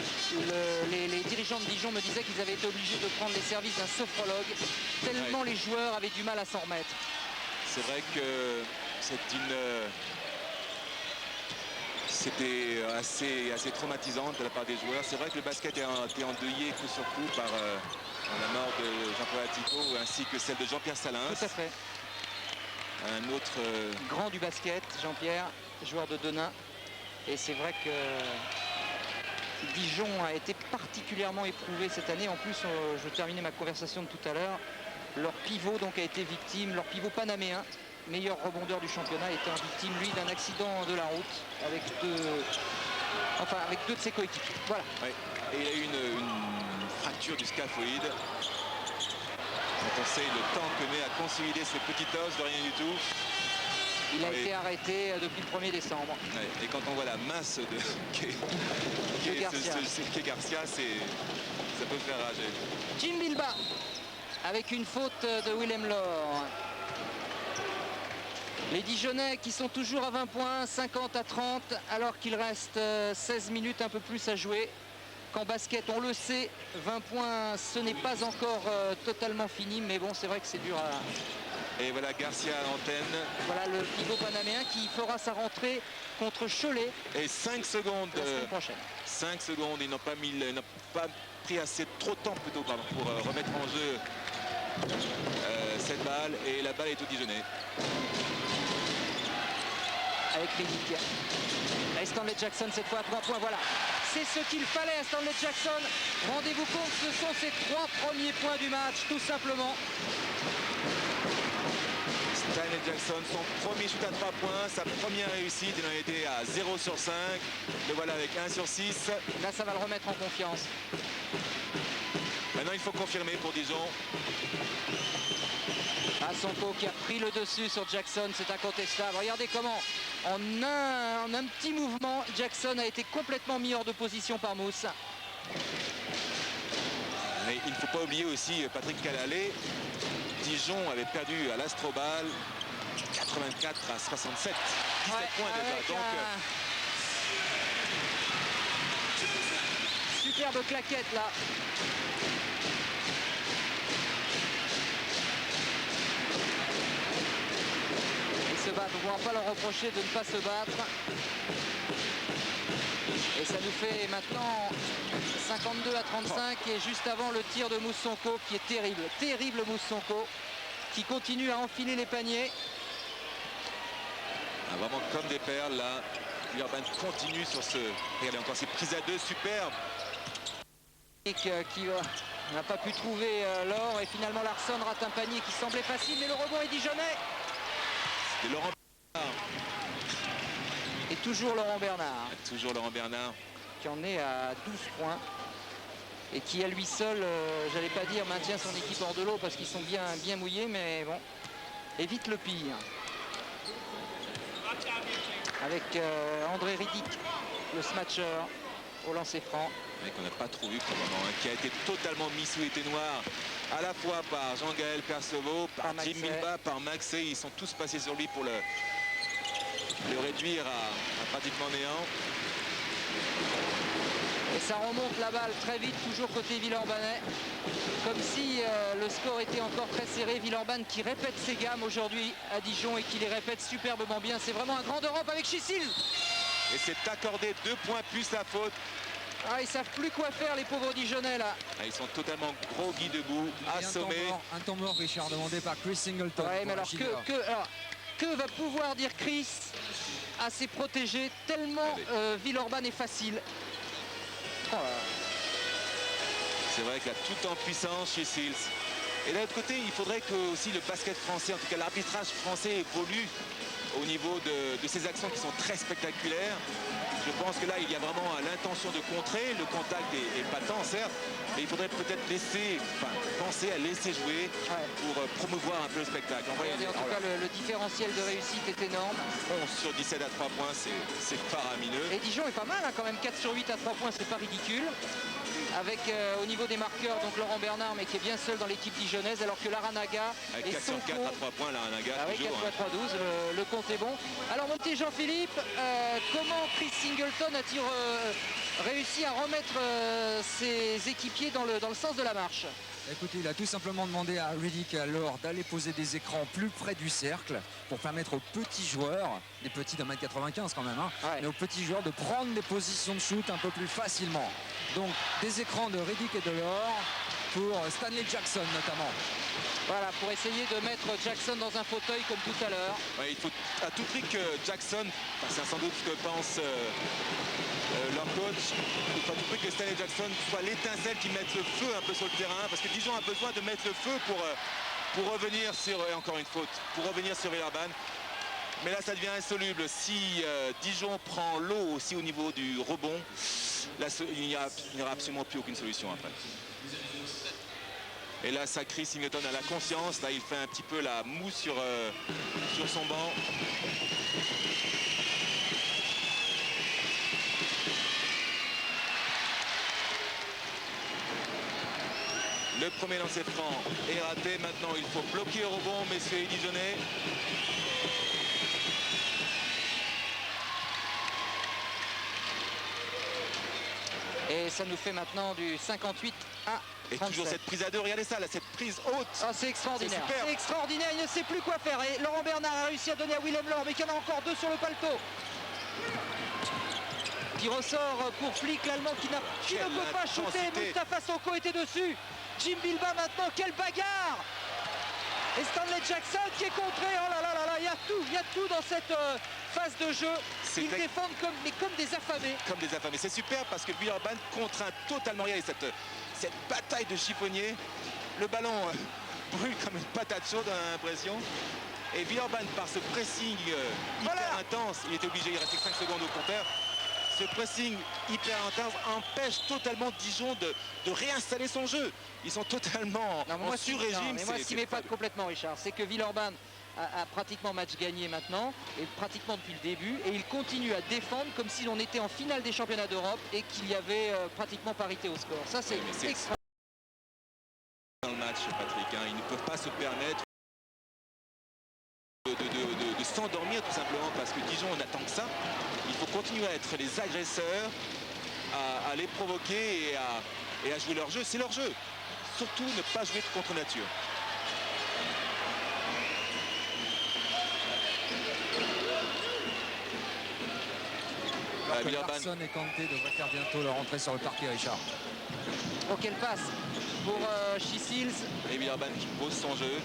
S5: les dirigeants de Dijon me disaient qu'ils avaient été obligés de prendre les services d'un sophrologue, tellement les joueurs avaient du mal à s'en remettre.
S6: C'est vrai que c'était assez traumatisant de la part des joueurs. C'est vrai que le basket a été endeuillé coup sur coup par la mort de Jean-Paul Atiko ainsi que celle de Jean-Pierre Salins.
S5: Tout à fait.
S6: Un autre
S5: grand du basket, Jean-Pierre, joueur de Denain. Et c'est vrai que Dijon a été particulièrement éprouvé cette année. En plus, je terminais ma conversation de tout à l'heure. Leur pivot donc a été victime, leur pivot panaméen, meilleur rebondeur du championnat, a été victime lui d'un accident de la route avec deux de ses coéquipiers. Voilà.
S6: Ouais. Et il a eu une fracture du scaphoïde. Quand on sait le temps que met à consolider ce petit os de rien du tout.
S5: Il a été arrêté depuis le 1er décembre.
S6: Ouais. Et quand on voit la masse qu'est Garcia, ça peut faire rager.
S5: Jim Bilba avec une faute de Willem Laure. Les Dijonnais qui sont toujours à 20 points, 50-30, alors qu'il reste 16 minutes, un peu plus à jouer. Qu'en basket, on le sait, 20 points, ce n'est pas encore totalement fini, mais bon, c'est vrai que c'est dur à...
S6: Et voilà Garcia à l'antenne.
S5: Voilà le pivot panaméen qui fera sa rentrée contre Cholet.
S6: Et 5 secondes.
S5: La semaine prochaine.
S6: 5 secondes, ils n'ont pas pris assez trop de temps plutôt pour remettre en jeu cette balle. Et la balle est au Dijonnais.
S5: Avec Riddick. Et Stanley Jackson cette fois à 3 points, voilà. C'est ce qu'il fallait à Stanley Jackson. Rendez-vous compte, ce sont ses 3 premiers points du match, tout simplement.
S6: Stanley Jackson, son premier shoot à 3 points, sa première réussite, il en a été à 0 sur 5. Le voilà avec 1 sur 6.
S5: Là, ça va le remettre en confiance.
S6: Maintenant, il faut confirmer pour Dijon.
S5: Sonko qui a pris le dessus sur Jackson, c'est incontestable. Regardez comment, en un petit mouvement, Jackson a été complètement mis hors de position par Mousse.
S6: Mais il ne faut pas oublier aussi Patrick Calalé. Dijon avait perdu à l'Astrobal 84 à 67. 17 points déjà. Donc,
S5: superbe claquette là. Ils se battent, on ne pourra pas leur reprocher de ne pas se battre. Et ça nous fait maintenant 52 à 35 et juste avant le tir de Moussonko qui est terrible. Terrible Moussonko qui continue à enfiler les paniers.
S6: Ah, vraiment comme des perles là. Villeurbanne continue sur ce... Regardez encore ces prises à 2 superbes.
S5: Qui n'a pas pu trouver l'or et finalement Larsson rate un panier qui semblait facile mais le rebond est dijonnais.
S6: C'est Laurent Bernard.
S5: Et toujours Laurent Bernard.
S6: Toujours Laurent Bernard.
S5: Qui en est à 12 points. Et qui à lui seul, j'allais pas dire maintient son équipe hors de l'eau parce qu'ils sont bien mouillés, mais bon, évite le pire. Avec André Riddick, le smatcher au lancer franc.
S6: Mais qu'on n'a pas trop vu pour le moment, hein, qui a été totalement mis sous les ténoirs à la fois par Jean-Gaël Percevaux, par Jim Bilba, par Maxey. Ils sont tous passés sur lui pour le réduire à pratiquement néant.
S5: Et ça remonte la balle très vite, toujours côté Villeurbanais. Comme si le score était encore très serré. Villeurbanne qui répète ses gammes aujourd'hui à Dijon et qui les répète superbement bien. C'est vraiment un grand Europe avec Chissil.
S6: Et c'est accordé 2 points plus la faute.
S5: Ah, ils savent plus quoi faire les pauvres Dijonnais là.
S6: Ah, ils sont totalement groggy debout, assommés.
S7: Un temps mort, Richard, demandé par Chris Singleton.
S5: Ouais, mais alors que va pouvoir dire Chris à ses protégés tellement Villeurbanne est facile. Oh.
S6: C'est vrai qu'il a tout en puissance chez Sils. Et d'un autre côté, il faudrait que aussi le basket français, en tout cas l'arbitrage français, évolue au niveau de ces actions qui sont très spectaculaires. Je pense que là, il y a vraiment l'intention de contrer. Le contact est patent, certes, mais il faudrait peut-être penser à laisser jouer pour promouvoir un peu le spectacle.
S5: En tout cas, le différentiel de réussite est énorme.
S6: 11 sur 17 à 3 points, c'est faramineux.
S5: Et Dijon est pas mal, hein, quand même. 4 sur 8 à 3 points, c'est pas ridicule. Avec au niveau des marqueurs, donc Laurent Bernard, mais qui est bien seul dans l'équipe dijonnaise, alors que Laranaga
S6: avec 4 sur 4 à 3 points, Laranaga.
S5: Ah oui, 4 x 3, 12, le compte est bon. Alors, mon petit Jean-Philippe, comment Chris Singleton a-t-il réussi à remettre ses équipiers dans le sens de la marche?
S7: Écoutez, il a tout simplement demandé à Riddick alors d'aller poser des écrans plus près du cercle pour permettre aux petits joueurs, des petits de 1m95 quand même, mais aux petits joueurs de prendre des positions de shoot un peu plus facilement. Donc des écrans de Riddick et de Laure pour Stanley Jackson notamment.
S5: Voilà, pour essayer de mettre Jackson dans un fauteuil comme tout à l'heure.
S6: Ouais, il faut à tout prix que Jackson, c'est sans doute ce que pense leur coach, il faut à tout prix que Stanley Jackson soit l'étincelle qui mette le feu un peu sur le terrain, parce que Dijon a besoin de mettre le feu pour revenir sur, et encore une faute, pour revenir sur Villeurbanne. Mais là, ça devient insoluble. Si Dijon prend l'eau aussi au niveau du rebond, là, il n'y aura absolument plus aucune solution après. Et là, ça Chris Singleton a la conscience. Là, il fait un petit peu la moue sur son banc. Le premier lancer franc est raté. Maintenant, il faut bloquer au rebond, messieurs et Dijonnais.
S5: Et ça nous fait maintenant du 58 à 37.
S6: Et toujours cette prise à deux, regardez ça, là, cette prise haute.
S5: Ah, c'est extraordinaire.
S6: C'est
S5: extraordinaire, il ne sait plus quoi faire. Et Laurent Bernard a réussi à donner à Willem Laure, mais qu'il y en a encore deux sur le paletot. Qui ressort pour Flick, l'Allemand qui ne peut pas shooter. Mustapha Sonko était dessus. Jim Bilbao maintenant, quelle bagarre! Et Stanley Jackson qui est contré. Oh là là là là, il y a tout dans cette phase de jeu. Ils défendent comme des affamés.
S6: Comme des affamés. C'est super parce que Villeurbanne contraint totalement. Regardez cette bataille de chiffonnier. Le ballon brûle comme une patate chaude, on a l'impression. Et Villeurbanne, par ce pressing hyper intense, il était obligé, il restait 5 secondes au compteur. Ce pressing hyper intense empêche totalement Dijon de réinstaller son jeu. Ils sont totalement en sur-régime.
S5: Mais moi, ce qui m'épate complètement, Richard, c'est que Villeurbanne a pratiquement match gagné maintenant, et pratiquement depuis le début, et il continue à défendre comme si on était en finale des championnats d'Europe et qu'il y avait pratiquement parité au score. Ça, c'est extra.
S6: Dans le match, Patrick, hein, ils ne peuvent pas se permettre de s'endormir tout simplement parce que Dijon n'attend que ça. Il faut continuer à être les agresseurs, à les provoquer et à jouer leur jeu. C'est leur jeu. Surtout ne pas jouer contre nature.
S7: Larson et Kanté devraient faire bientôt leur entrée sur le parquet, Richard.
S5: Oh, quelle passe pour Chisils.
S6: Et Villeurbanne qui pose son jeu.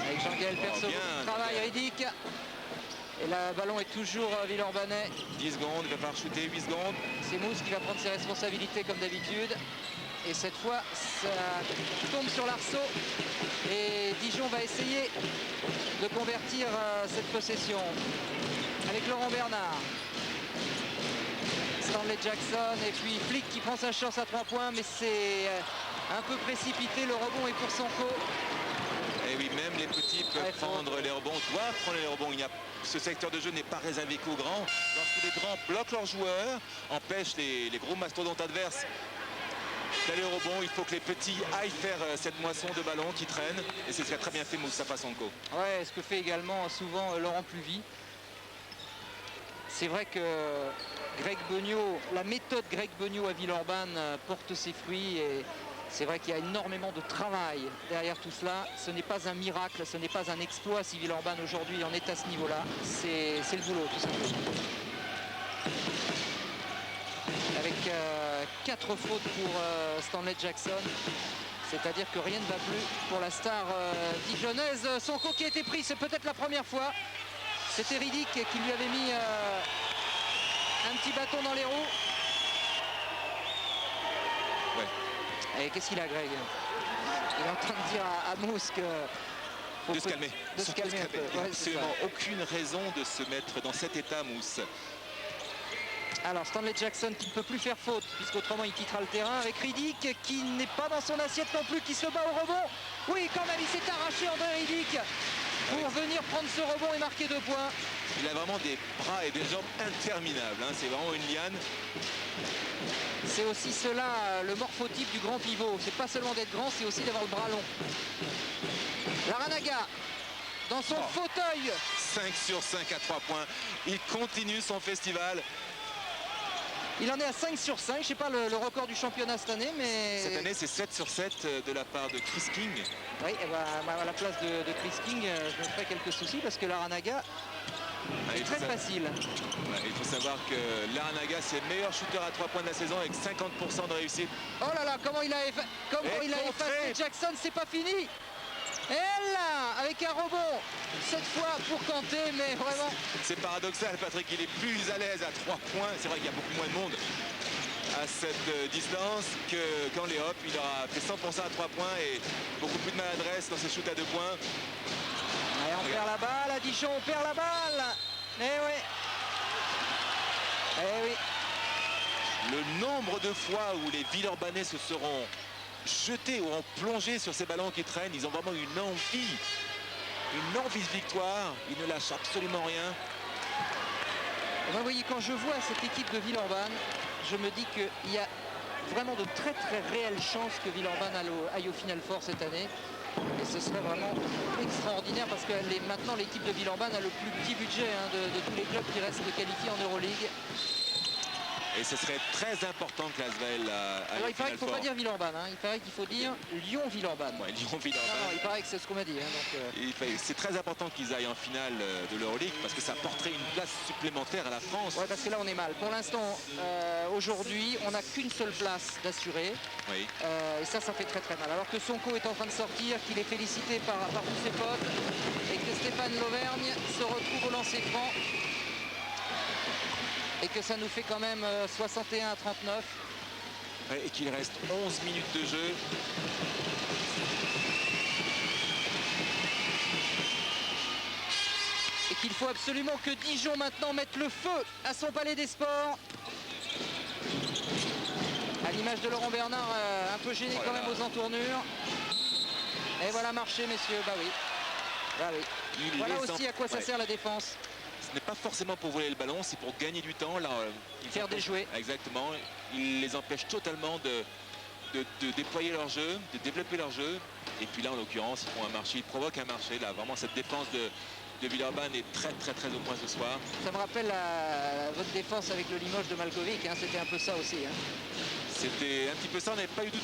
S5: Avec Jean-Gaël Perceau, travail Riddick. Et le ballon est toujours Villeurbanais.
S6: 10 secondes, il va falloir shooter, 8 secondes.
S5: C'est Mousse qui va prendre ses responsabilités comme d'habitude. Et cette fois, ça tombe sur l'arceau. Et Dijon va essayer de convertir cette possession. Avec Laurent Bernard. Stanley Jackson et puis Flick qui prend sa chance à 3 points. Mais c'est un peu précipité. Le rebond est pour Sonko.
S6: Et oui, même les petits peuvent prendre les rebonds, doivent prendre les rebonds. Ce secteur de jeu n'est pas réservé qu'aux grands. Lorsque les grands bloquent leurs joueurs, empêchent les gros mastodontes adverses d'aller au rebond, il faut que les petits aillent faire cette moisson de ballons qui traînent. Et c'est ce qu'a très bien fait Mustapha Sonko.
S5: Ouais, ce que fait également souvent Laurent Pluvy. C'est vrai que Greg Beugnot, la méthode Greg Beugnot à Villeurbanne porte ses fruits. Et c'est vrai qu'il y a énormément de travail derrière tout cela. Ce n'est pas un miracle, ce n'est pas un exploit si Villeurbanne aujourd'hui en est à ce niveau-là. C'est le boulot tout simplement. Avec 4 fautes pour Stanley Jackson. C'est-à-dire que rien ne va plus pour la star dijonnaise. Sonko qui a été pris, c'est peut-être la première fois. C'était Riddick qui lui avait mis un petit bâton dans les roues. Et qu'est-ce qu'il a, Greg? Il est en train de dire à Mousse que...
S6: De se calmer.
S5: De se calmer un peu.
S6: Il n'y a absolument aucune raison de se mettre dans cet état, Mousse.
S5: Alors Stanley Jackson qui ne peut plus faire faute puisqu'autrement il quittera le terrain avec Riddick qui n'est pas dans son assiette non plus, qui se bat au rebond. Oui, quand même, il s'est arraché André Riddick pour venir prendre ce rebond et marquer 2 points.
S6: Il a vraiment des bras et des jambes interminables, hein. C'est vraiment une liane.
S5: C'est aussi cela le morphotype du grand pivot. C'est pas seulement d'être grand, c'est aussi d'avoir le bras long. Larranaga dans son fauteuil.
S6: 5 sur 5 à 3 points. Il continue son festival.
S5: Il en est à 5 sur 5. Je ne sais pas le record du championnat cette année, mais...
S6: Cette année, c'est 7 sur 7 de la part de Chris King.
S5: Oui, et à la place de Chris King, je me ferai quelques soucis parce que Larranaga C'est très facile.
S6: Il faut savoir que Larranaga, c'est le meilleur shooter à 3 points de la saison avec 50% de réussite.
S5: Oh là là, comment il a effacé Jackson, c'est pas fini. Et là, avec un rebond, cette fois pour Kanté, mais vraiment...
S6: C'est paradoxal, Patrick, il est plus à l'aise à 3 points. C'est vrai qu'il y a beaucoup moins de monde à cette distance que quand les Hop, il aura fait 100% à 3 points et beaucoup plus de maladresse dans ses shoots à 2 points.
S5: Et on perd la balle, à Dijon, on perd la balle. Eh oui. Eh oui.
S6: Le nombre de fois où les Villeurbanais se seront jetés ou ont plongé sur ces ballons qui traînent, ils ont vraiment une envie de victoire. Ils ne lâchent absolument rien.
S5: Vous voyez, quand je vois cette équipe de Villeurbanne, je me dis qu'il y a vraiment de très très réelles chances que Villeurbanne aille au Final Four cette année. Et ce serait vraiment extraordinaire parce que maintenant l'équipe de Villeurbanne a le plus petit budget de tous les clubs qui restent qualifiés en Euroleague.
S6: Et ce serait très important que l'Asvel
S5: Alors il paraît qu'il ne faut pas dire Villeurbanne, il paraît qu'il faut dire Lyon-Villeurbanne.
S6: Ouais, Lyon-Villeurbanne.
S5: Non, il paraît que c'est ce qu'on m'a dit.
S6: C'est très important qu'ils aillent en finale de l'Euroleague parce que ça porterait une place supplémentaire à la France.
S5: Ouais, parce que là on est mal. Pour l'instant, aujourd'hui, on n'a qu'une seule place d'assurée.
S6: Oui.
S5: Et ça fait très très mal. Alors que Sonko est en train de sortir, qu'il est félicité par tous ses potes et que Stéphane Lauvergne se retrouve au lancer franc. Et que ça nous fait quand même 61 à 39.
S6: Et qu'il reste 11 minutes de jeu.
S5: Et qu'il faut absolument que Dijon maintenant mette le feu à son palais des sports. À l'image de Laurent Bernard, un peu gêné quand même aux entournures. Et voilà marché, messieurs. Bah oui. Bah oui. Voilà aussi à quoi ça sert la défense.
S6: Ce n'est pas forcément pour voler le ballon, c'est pour gagner du temps. Là,
S5: faire des jouets.
S6: Exactement. Il les empêche totalement de déployer leur jeu, de développer leur jeu. Et puis là, en l'occurrence, ils font un marché, ils provoquent un marché. Là, vraiment, cette défense de Villeurbanne est très au point ce soir.
S5: Ça me rappelle votre défense avec le Limoges de Malkovic. C'était un peu ça aussi.
S6: C'était un petit peu ça. On n'avait pas eu de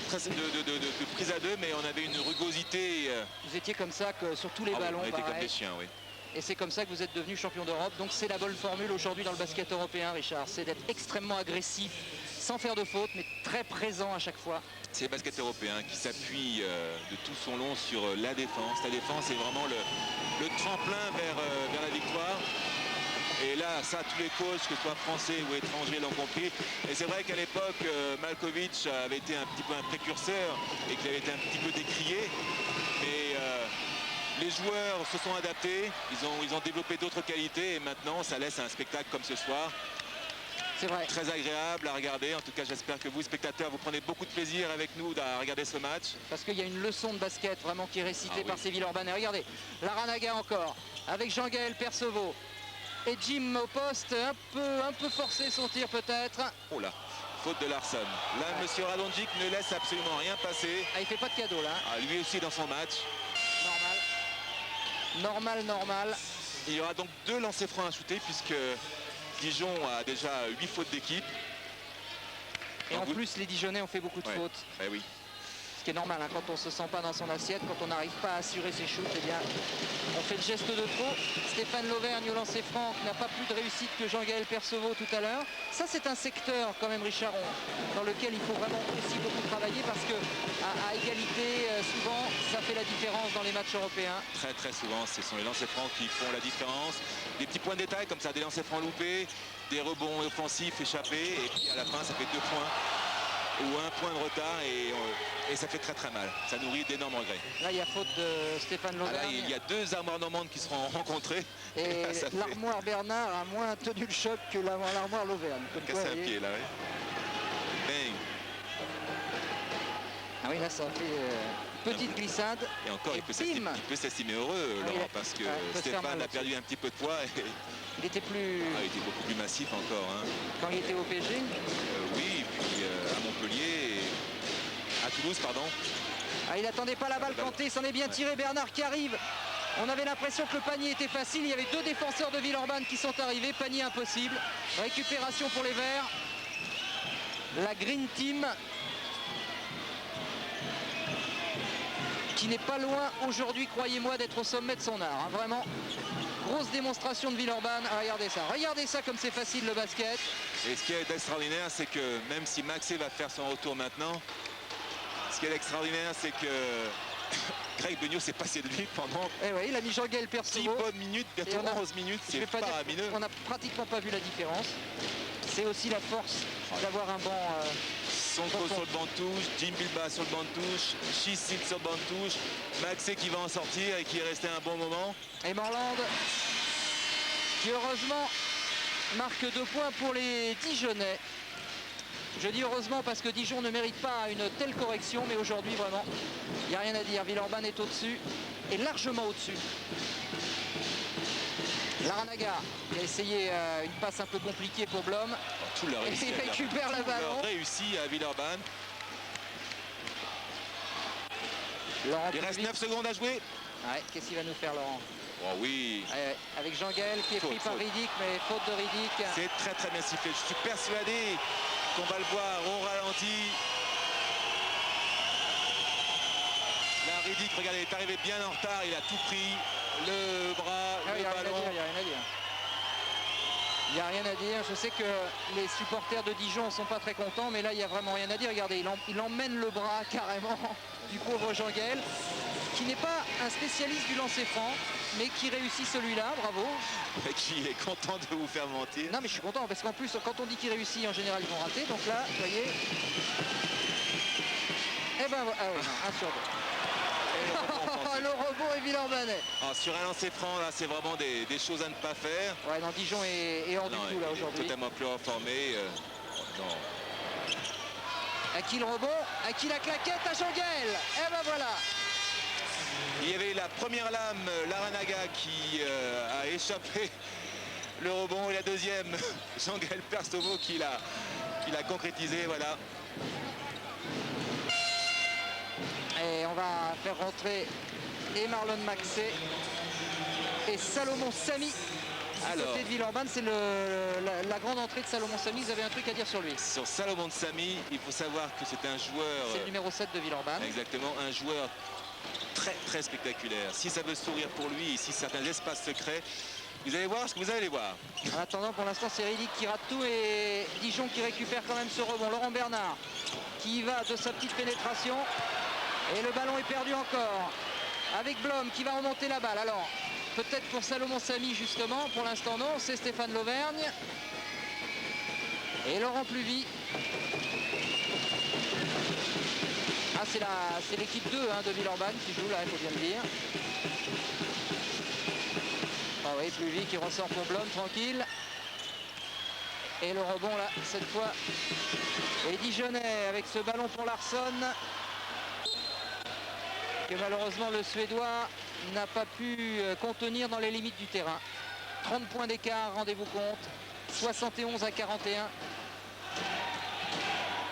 S6: prise à deux, mais on avait une rugosité.
S5: Vous étiez comme ça que sur tous les ballons.
S6: On était comme des chiens, oui.
S5: Et c'est comme ça que vous êtes devenu champion d'Europe. Donc c'est la bonne formule aujourd'hui dans le basket européen, Richard. C'est d'être extrêmement agressif, sans faire de faute, mais très présent à chaque fois.
S6: C'est le basket européen qui s'appuie de tout son long sur la défense. La défense est vraiment le tremplin vers la victoire. Et là, ça, tous les coachs, que ce soit français ou étrangers, l'ont compris. Et c'est vrai qu'à l'époque, Malkovic avait été un petit peu un précurseur et qu'il avait été un petit peu décrié. Mais les joueurs se sont adaptés, ils ont développé d'autres qualités et maintenant ça laisse un spectacle comme ce soir.
S5: C'est vrai.
S6: Très agréable à regarder. En tout cas, j'espère que vous, spectateurs, vous prenez beaucoup de plaisir avec nous à regarder ce match.
S5: Parce qu'il y a une leçon de basket vraiment qui est récitée par ces Villeurbanais. Regardez, Larranaga encore, avec Jean-Gaël Percevaux. Et Jim au poste, un peu forcé son tir peut-être.
S6: Oh là, faute de Larsson. Là, monsieur Radonjic ne laisse absolument rien passer.
S5: Ah, il fait pas de cadeau là.
S6: Ah, lui aussi dans son match.
S5: Normal.
S6: Il y aura donc 2 lancers francs à shooter puisque Dijon a déjà 8 fautes d'équipe.
S5: Et en plus, les Dijonnais ont fait beaucoup de fautes.
S6: Eh oui.
S5: Ce qui est normal, quand on ne se sent pas dans son assiette, quand on n'arrive pas à assurer ses shoots, eh bien, on fait le geste de trop. Stéphane Lauvergne au lancer franc n'a pas plus de réussite que Jean-Gaël Percevaux tout à l'heure. Ça, c'est un secteur quand même, Richard, dans lequel il faut vraiment aussi beaucoup travailler parce que à égalité, souvent, ça fait la différence dans les matchs européens.
S6: Très souvent, ce sont les lancers francs qui font la différence. Des petits points de détail comme ça, des lancers francs loupés, des rebonds offensifs échappés, et puis à la fin, ça fait 2 points. Ou 1 point de retard et ça fait très mal. Ça nourrit d'énormes regrets.
S5: Là, il y a faute de Stéphane Lauvergne.
S6: Là, il y a 2 armoires normandes qui seront rencontrées.
S5: Et l'armoire Bernard a moins tenu le choc que l'armoire Lauvergne.
S6: Cassé un pied, là, oui. Bang.
S5: Ah oui, là, ça a fait petite glissade.
S6: Et encore, il peut s'estimer heureux, Laurent, parce que Stéphane a perdu un petit peu de poids. Et...
S5: Il était
S6: beaucoup plus massif encore.
S5: Quand il était au PSG
S6: oui, et puis à Montpellier, à Toulouse, pardon.
S5: Ah, il n'attendait pas la balle, Kanté, s'en est bien tiré, Bernard qui arrive. On avait l'impression que le panier était facile, il y avait 2 défenseurs de Villeurbanne qui sont arrivés, panier impossible. Récupération pour les Verts. La Green Team qui n'est pas loin aujourd'hui, croyez-moi, d'être au sommet de son art, vraiment. Grosse démonstration de Villeurbanne. Ah, regardez ça comme c'est facile le basket.
S6: Et ce qui est extraordinaire, c'est que même si Maxé va faire son retour maintenant, ce qui est extraordinaire, c'est que Greg Beugnot s'est passé de lui pendant
S5: il a mis Jean-Gaël Perceval.
S6: 10 bonnes minutes, bientôt 11 minutes, c'est faramineux.
S5: On n'a pratiquement pas vu la différence. C'est aussi la force d'avoir un banc.
S6: Sonko sur le banc de touche, Jim Bilba sur le banc de touche, Chisit sur le banc de touche, Maxé qui va en sortir et qui est resté un bon moment.
S5: Et Morland qui heureusement marque 2 points pour les Dijonnais. Je dis heureusement parce que Dijon ne mérite pas une telle correction, mais aujourd'hui vraiment, il n'y a rien à dire. Villeurbanne est au-dessus, et largement au-dessus. Laranaga qui a essayé une passe un peu compliquée pour Blom.
S6: Tout leur réussi,
S5: il récupère le ballon.
S6: Réussi à Villeurbanne. Il reste 9 secondes à jouer.
S5: Ouais, qu'est-ce qu'il va nous faire, Laurent?
S6: Oh oui.
S5: Avec Jean-Gaël qui est pris par Riddick, mais faute de Riddick.
S6: C'est très très bien sifflé. Je suis persuadé qu'on va le voir au ralenti. Là, Riddick, regardez, est arrivé bien en retard. Il a tout pris. Le bras, le ballon.
S5: Il n'y a rien à dire. Il n'y a rien à dire. Je sais que les supporters de Dijon ne sont pas très contents, mais là, il n'y a vraiment rien à dire. Regardez, il emmène le bras carrément du pauvre Jean-Gaël, qui n'est pas un spécialiste du lancer franc, mais qui réussit celui-là, bravo.
S6: Et qui est content de vous faire mentir.
S5: Non, mais je suis content, parce qu'en plus, quand on dit qu'il réussit, en général, ils vont rater. Donc là, vous voyez. Eh ben, ah oui, non, 1 sur 2. Le rebond est Villeurbanais.
S6: Sur un lancer franc, là, c'est vraiment des choses à ne pas faire.
S5: Ouais, non, Dijon est hors du tout, là, aujourd'hui.
S6: Totalement chloroformé. Non.
S5: À qui le rebond? À qui la claquette? À Jean-Gaël. Et ben voilà.
S6: Il y avait la première lame, Laranaga, qui a échappé le rebond. Et la deuxième, Jean-Gaël Perstovo, qui l'a concrétisé. Voilà.
S5: Et on va faire rentrer et Marlon Maxé et Salomon Samy. Du côté de Villeurbanne, c'est la grande entrée de Salomon Samy. Vous avez un truc à dire sur lui?
S6: Sur Salomon Samy, il faut savoir que c'est un joueur...
S5: C'est le numéro 7 de Villeurbanne.
S6: Exactement, un joueur très très spectaculaire. Si ça veut sourire pour lui, si certains espaces secrets, vous allez voir ce que vous allez voir.
S5: En attendant, pour l'instant, c'est Riddick qui rate tout et Dijon qui récupère quand même ce rebond. Laurent Bernard qui y va de sa petite pénétration. Et le ballon est perdu encore. Avec Blom qui va remonter la balle. Alors, peut-être pour Salomon Samy, justement. Pour l'instant, non. C'est Stéphane Lauvergne. Et Laurent Pluvy. Ah, c'est l'équipe 2 de Villeurbanne qui joue, là, il faut bien le dire. Ah oui, Pluvy qui ressort pour Blom, tranquille. Et le rebond, là, cette fois. Et Dijonnais avec ce ballon pour Larsson. Que malheureusement le Suédois n'a pas pu contenir dans les limites du terrain. 30 points d'écart, rendez-vous compte. 71 à 41.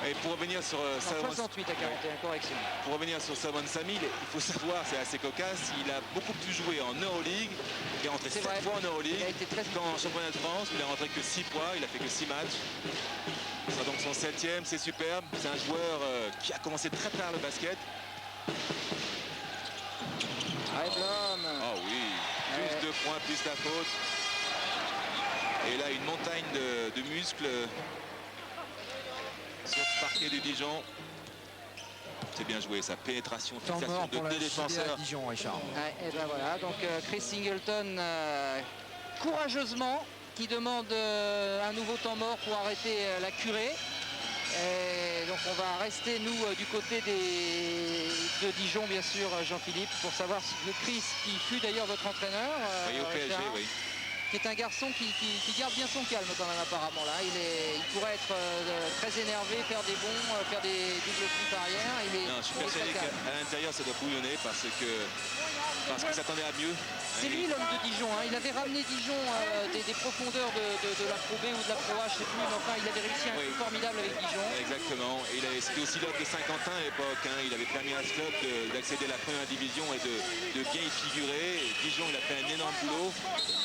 S6: Et pour revenir sur
S5: 68 à 41, correction.
S6: Pour revenir sur Salomon Samy, il faut savoir, c'est assez cocasse, il a beaucoup plus joué en Euroleague. Il est rentré 7 fois en Euroleague.
S5: Il a été très
S6: en championnat de France, il a rentré que 6 fois, il a fait que 6 matchs. C'est donc son 7e, c'est superbe. C'est un joueur qui a commencé très tard le basket.
S5: Ah
S6: oui, plus de points, plus la faute. Et là, une montagne de muscles sur le parquet du Dijon. C'est bien joué, sa pénétration, fixation de 2 défenseurs.
S18: Dijon, Richard.
S5: Et ben voilà, donc Chris Singleton courageusement qui demande un nouveau temps mort pour arrêter la curée. Et donc on va rester nous du côté de Dijon, bien sûr, Jean-Philippe, pour savoir si Chris, qui fut d'ailleurs votre entraîneur,
S6: oui, au PSG,
S5: Richard,
S6: oui.
S5: Qui est un garçon qui garde bien son calme quand même apparemment là. Il pourrait être très énervé, faire des bons, faire des doubles coups arrière.
S6: Non, je suis persuadé qu'à l'intérieur ça doit bouillonner parce qu'il s'attendait à mieux.
S5: C'est lui l'homme de Dijon, hein. Il avait ramené Dijon des profondeurs de la Pro B ou de la Pro H, je sais plus, mais enfin il avait réussi un coup formidable avec Dijon.
S6: Exactement, c'était aussi l'homme de Saint-Quentin à l'époque, hein. Il avait permis à ce club d'accéder à la première division et de bien y figurer. Et Dijon, il a fait un énorme boulot.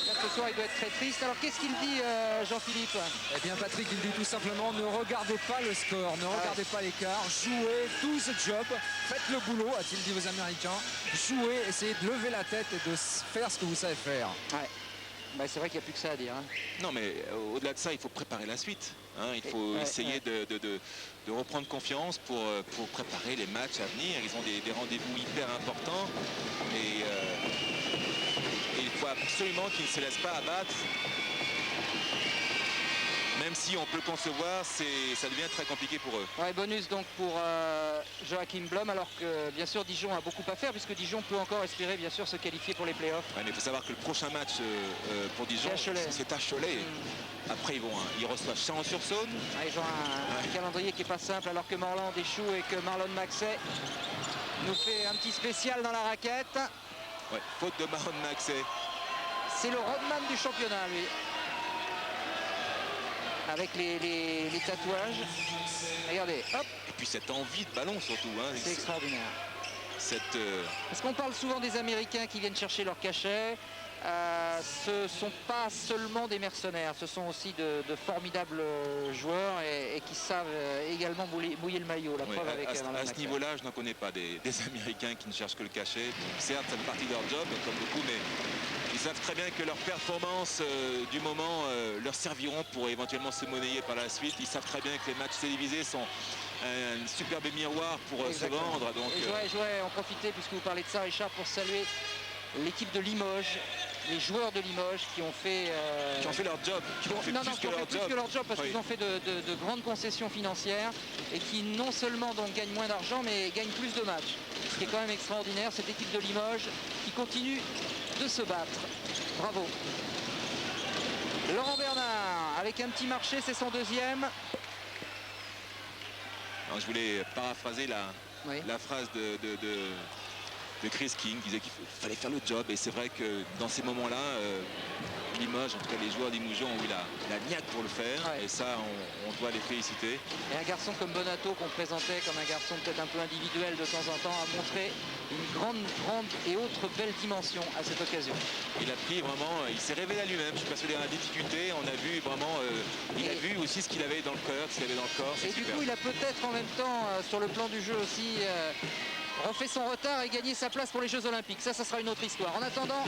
S5: Là, ce soir il doit être très triste. Alors qu'est-ce qu'il dit Jean-Philippe?
S18: Eh bien Patrick, il dit tout simplement ne regardez pas le score, ne regardez pas l'écart, jouez, do the job, faites le boulot, a-t-il dit aux Américains, jouez, essayez de lever la tête et de faire ce que vous savez faire.
S5: Ouais. Bah, c'est vrai qu'il n'y a plus que ça à dire. Hein.
S6: Non, mais au-delà de ça, il faut préparer la suite. Hein. Il faut essayer de reprendre confiance pour préparer les matchs à venir. Ils ont des rendez-vous hyper importants. Et il faut absolument qu'ils ne se laissent pas abattre. Même si on peut le concevoir, ça devient très compliqué pour eux.
S5: Ouais, bonus donc pour Joachim Blom, alors que bien sûr Dijon a beaucoup à faire, puisque Dijon peut encore espérer bien sûr se qualifier pour les playoffs.
S6: Ouais, mais il faut savoir que le prochain match pour Dijon, c'est à Cholet. Après ils reçoivent Chalon-sur-Saône.
S5: Ils ont un calendrier qui n'est pas simple, alors que Morland échoue et que Marlon Maxey nous fait un petit spécial dans la raquette.
S6: Ouais, faute de Marlon Maxey.
S5: C'est le Rodman du championnat, lui. Avec les tatouages. Regardez, hop.
S6: Et puis cette envie de ballon surtout. Hein,
S5: c'est extraordinaire. Parce qu'on parle souvent des Américains qui viennent chercher leur cachet. Ce ne sont pas seulement des mercenaires, ce sont aussi de formidables joueurs et qui savent également mouiller le maillot. La preuve avec
S6: à ce niveau-là, je n'en connais pas des Américains qui ne cherchent que le cachet. Donc, certes, ça fait partie de leur job, comme beaucoup, mais ils savent très bien que leurs performances du moment leur serviront pour éventuellement se monnayer par la suite. Ils savent très bien que les matchs télévisés sont un superbe miroir pour se vendre. Donc,
S5: je voudrais en profiter, puisque vous parlez de ça, Richard, pour saluer l'équipe de Limoges, les joueurs de Limoges qui ont fait
S6: leur job,
S5: plus que leur job parce qu'ils ont fait de grandes concessions financières et qui non seulement donc gagnent moins d'argent mais gagnent plus de matchs. Ce qui est quand même extraordinaire, cette équipe de Limoges qui continue de se battre. Bravo. Laurent Bernard avec un petit marché, c'est son deuxième.
S6: Alors, je voulais paraphraser la phrase de Chris King, qui disait qu'il fallait faire le job, et c'est vrai que dans ces moments-là, Limoges, en tout cas les joueurs limougeons ont eu la niaque pour le faire, et ça on doit les féliciter.
S5: Et un garçon comme Bonato qu'on présentait comme un garçon peut-être un peu individuel de temps en temps a montré une grande et autre belle dimension à cette occasion.
S6: Il a pris vraiment, il s'est révélé à lui-même, je suis persuadé dans la difficulté, on a vu vraiment, il a vu aussi ce qu'il avait dans le cœur, ce qu'il avait dans le corps.
S5: Et du coup il a peut-être en même temps sur le plan du jeu aussi refait son retard et gagné sa place pour les Jeux Olympiques. Ça sera une autre histoire. En attendant,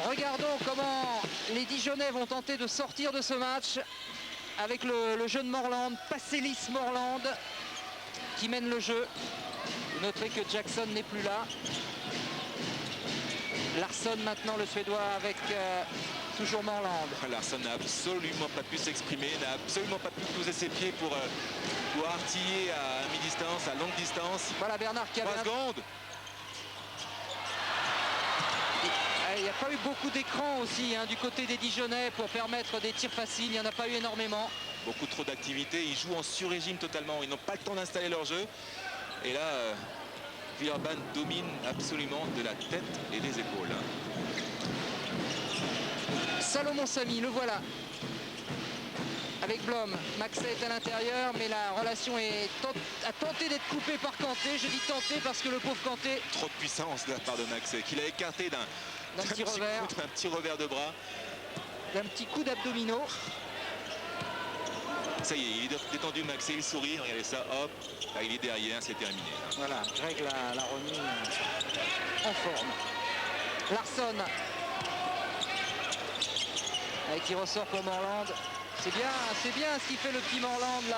S5: regardons comment les Dijonnais vont tenter de sortir de ce match avec le jeune Morland, Passelis Morland, qui mène le jeu. Vous noterez que Jackson n'est plus là. Larsson maintenant, le Suédois, avec toujours Morland.
S6: Larsson n'a absolument pas pu s'exprimer, n'a absolument pas pu poser ses pieds pour artiller à mi-distance, à longue distance.
S5: Voilà Bernard qui a
S6: 3 secondes.
S5: Il n'y a pas eu beaucoup d'écran aussi du côté des Dijonnais pour permettre des tirs faciles. Il n'y en a pas eu énormément.
S6: Beaucoup trop d'activité. Ils jouent en sur-régime totalement. Ils n'ont pas le temps d'installer leur jeu. Et là, Villeurbanne domine absolument de la tête et des épaules.
S5: Salomon Samy, le voilà. Avec Blom, Maxey est à l'intérieur, mais la relation a tenté d'être coupée par Kanté. Je dis tenté parce que le pauvre Kanté...
S6: Trop de puissance de la part de Maxey, qu'il a écarté d'un
S5: petit
S6: revers de bras.
S5: D'un petit coup d'abdominaux.
S6: Ça y est, il est détendu Maxey, il sourit, regardez ça, hop, là, il est derrière, c'est terminé. Là.
S5: Voilà, Greg l'a remis en forme. Larsson, qui ressort pour Morland. C'est bien ce qu'il fait le petit Morland là.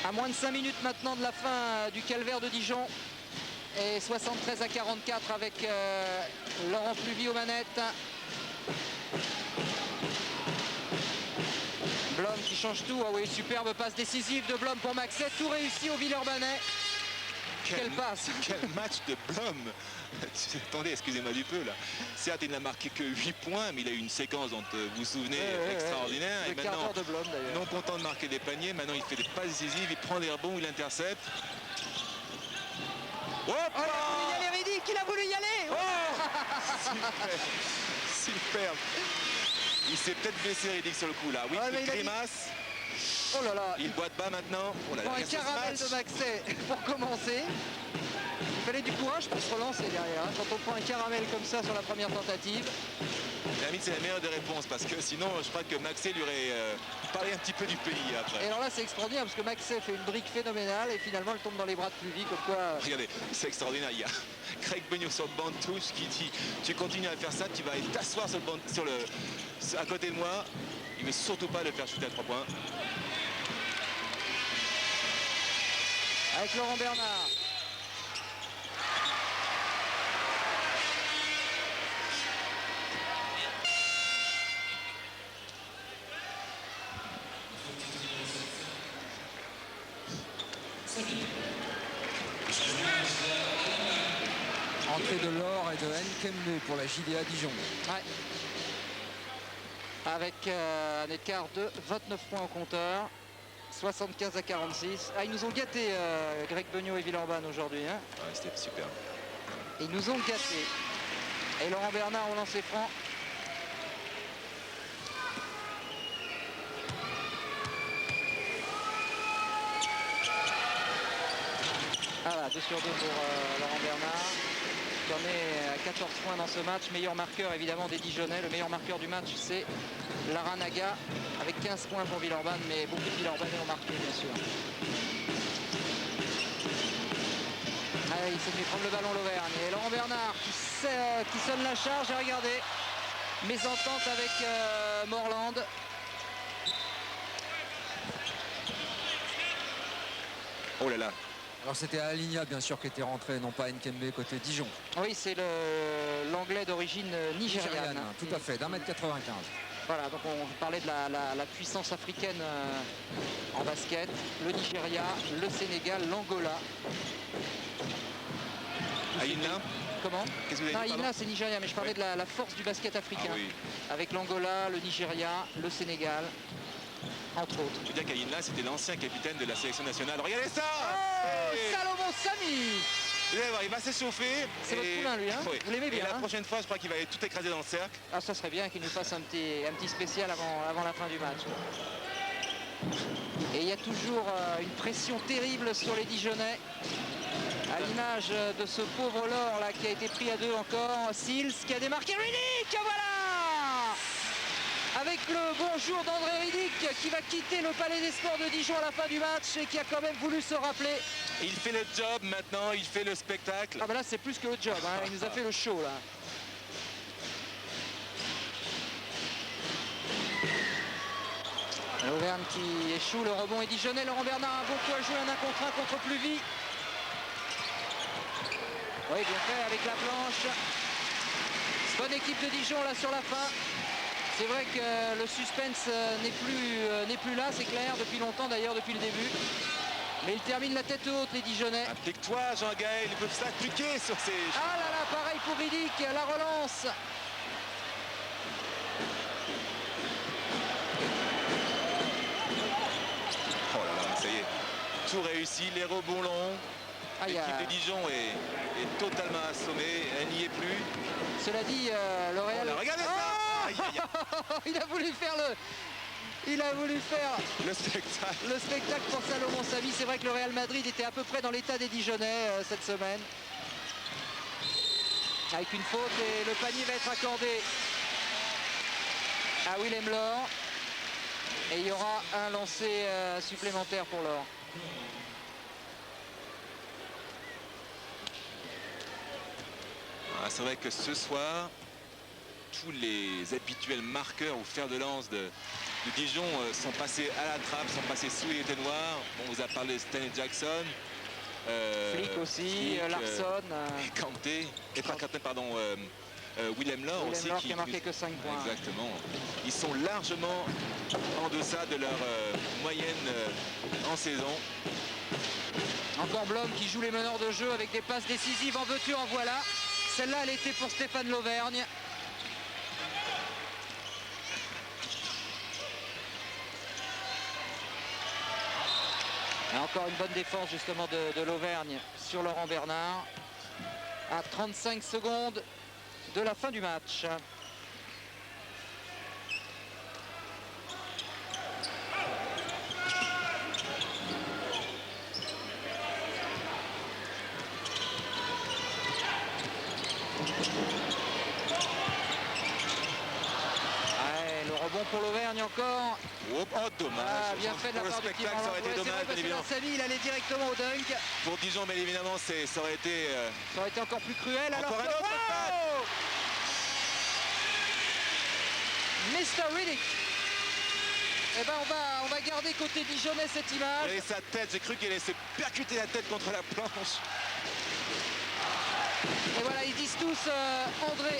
S5: À moins de 5 minutes maintenant de la fin du calvaire de Dijon. Et 73-44 avec Laurent Pluvy aux manettes. Blom qui change tout. Ah oui, superbe passe décisive de Blom pour Maxey. Tout réussi au Villeurbanais. Quelle passe.
S6: Quel match de Blom. Attendez, excusez-moi du peu là. Certes, il n'a marqué que 8 points, mais il a eu une séquence dont vous vous souvenez extraordinaire.
S5: Et maintenant, de Blom,
S6: non content de marquer des paniers, maintenant il fait des passes décisives, il prend des rebonds, il intercepte.
S5: Oh, il a voulu y aller, Riddick, il a voulu y aller.
S6: Superbe. Il s'est peut-être blessé, Riddick, sur le coup là. Oui, il grimace.
S5: Oh là là.
S6: Il boite bas maintenant.
S5: Il prend un caramel de Maxey pour commencer. Il fallait du courage pour se relancer derrière. Quand on prend un caramel comme ça sur la première tentative.
S6: Limite, c'est la meilleure des réponses parce que sinon, je crois que Maxé lui aurait parlé un petit peu du pays après.
S5: Et alors là, c'est extraordinaire parce que Maxé fait une brique phénoménale et finalement, elle tombe dans les bras de Fluvy. Comme quoi.
S6: Regardez, c'est extraordinaire. Il y a Greg Beugnot sur le banc de touche qui dit tu continues à faire ça, tu vas aller t'asseoir sur le banc, à côté de moi. Il ne veut surtout pas le faire shooter à 3 points.
S5: Avec Laurent Bernard.
S7: Entrée de Laure et de Nkembe pour la JDA Dijon.
S5: Ouais. Avec un écart de 29 points au compteur. 75 à 46. Ah, ils nous ont gâtés, Greg Beugnot et Villeurbanne aujourd'hui. Hein.
S6: Ouais, c'était super.
S5: Ils nous ont gâtés. Et Laurent Bernard au lancer franc. Voilà, 2 sur 2 pour Laurent Bernard. Qui en est à 14 points dans ce match. Meilleur marqueur évidemment des Dijonnais. Le meilleur marqueur du match, c'est Laranaga avec 15 points pour Villeurbanne, mais beaucoup de Villeurbanais ont marqué bien sûr. Allez, il s'est fait prendre le ballon l'Auvergne. Et Laurent Bernard qui sonne la charge. Et regardez, mésentente avec Morland.
S6: Oh là là.
S7: Alors c'était Aligna bien sûr qui était rentré, non pas Nkembe côté Dijon.
S5: Oui, c'est l'anglais d'origine nigériane.
S7: Tout à fait, d'1m95.
S5: Voilà, donc on parlait de la puissance africaine en basket. Le Nigeria, le Sénégal, l'Angola.
S6: Aïna.
S5: Comment?
S6: Qu'est-ce que vous avez dit,
S5: Aïna, c'est Nigeria, mais je parlais de la force du basket africain.
S6: Ah, oui.
S5: Avec l'Angola, le Nigeria, le Sénégal, entre autres.
S6: Je veux dire qu'Aïna, c'était l'ancien capitaine de la sélection nationale. Regardez ça!
S5: Oh, Salomon Samy!
S6: Vous allez voir, il va s'échauffer.
S5: C'est votre poulain, lui, hein?
S6: Oui.
S5: Vous l'aimez bien,
S6: Et la
S5: hein?
S6: prochaine fois, je crois qu'il va être tout écrasé dans le cercle.
S5: Ah, ça serait bien qu'il nous fasse un petit spécial avant la fin du match. Et il y a toujours une pression terrible sur les Dijonnais. À l'image de ce pauvre Laure là qui a été pris à 2 encore. Sils qui a démarqué Riddick, voilà! Avec le bonjour d'André Riddick qui va quitter le Palais des Sports de Dijon à la fin du match et qui a quand même voulu se rappeler.
S6: Et il fait le job maintenant, il fait le spectacle.
S5: Ah bah là c'est plus que le job, hein. Il nous a fait le show là. L'Auvergne qui échoue, le rebond est Dijonnais. Laurent Bernard a un bon coup à jouer, un 1 contre 1 contre Pluvy. Oui, bien fait avec la planche. Bonne équipe de Dijon là sur la fin. C'est vrai que le suspense n'est plus là, c'est clair, depuis longtemps d'ailleurs, depuis le début. Mais ils terminent la tête haute, les Dijonnais.
S6: Applique-toi, Jean-Gaël, ils peuvent s'appliquer sur ces...
S5: Ah là là, pareil pour Riddick, la relance.
S6: Oh là là, ça y est, tout réussi, les rebonds longs. L'équipe de Dijon est totalement assommée, elle n'y est plus.
S5: Cela dit, le Real...
S6: Oh là, regardez ça! Aïe, aïe, aïe.
S5: Il a voulu faire
S6: le spectacle.
S5: Le spectacle pour Salomon Samy. C'est vrai que le Real Madrid était à peu près dans l'état des Dijonnais cette semaine. Avec une faute et le panier va être accordé à Willem Laure. Et il y aura un lancer supplémentaire pour Laure.
S6: Ah, c'est vrai que ce soir, tous les habituels marqueurs ou fers de lance de Dijon sont passés à la trappe, sont passés sous les noirs. On vous a parlé de Stanley Jackson.
S5: Flick aussi, Larsson.
S6: Et Kanté, pardon, Willem Laure aussi.
S5: Laure qui a marqué que 5 points.
S6: Exactement. Ils sont largement en deçà de leur moyenne en saison.
S5: Encore Blom qui joue les meneurs de jeu avec des passes décisives. En veux-tu, en voilà. Celle-là, elle était pour Stéphane Lauvergne. Et encore une bonne défense justement de l'Auvergne sur Laurent Bernard. À 35 secondes de la fin du match. pour l'Auvergne encore.
S6: Oh, dommage.
S5: Ah, bien fait de la
S6: Pour le
S5: part du
S6: spectacle,
S5: tir.
S6: ça aurait été dommage, bien évidemment.
S5: Samy, il allait directement au dunk.
S6: Pour Dijon, mais évidemment, ça aurait été...
S5: Ça aurait été encore plus cruel.
S6: Encore
S5: alors
S6: un
S5: que...
S6: autre
S5: Wow Mr. Riddick. Eh ben on va garder côté dijonnais cette image.
S6: Et sa tête, j'ai cru qu'elle s'est percuté la tête contre la planche.
S5: Et voilà, ils disent tous André.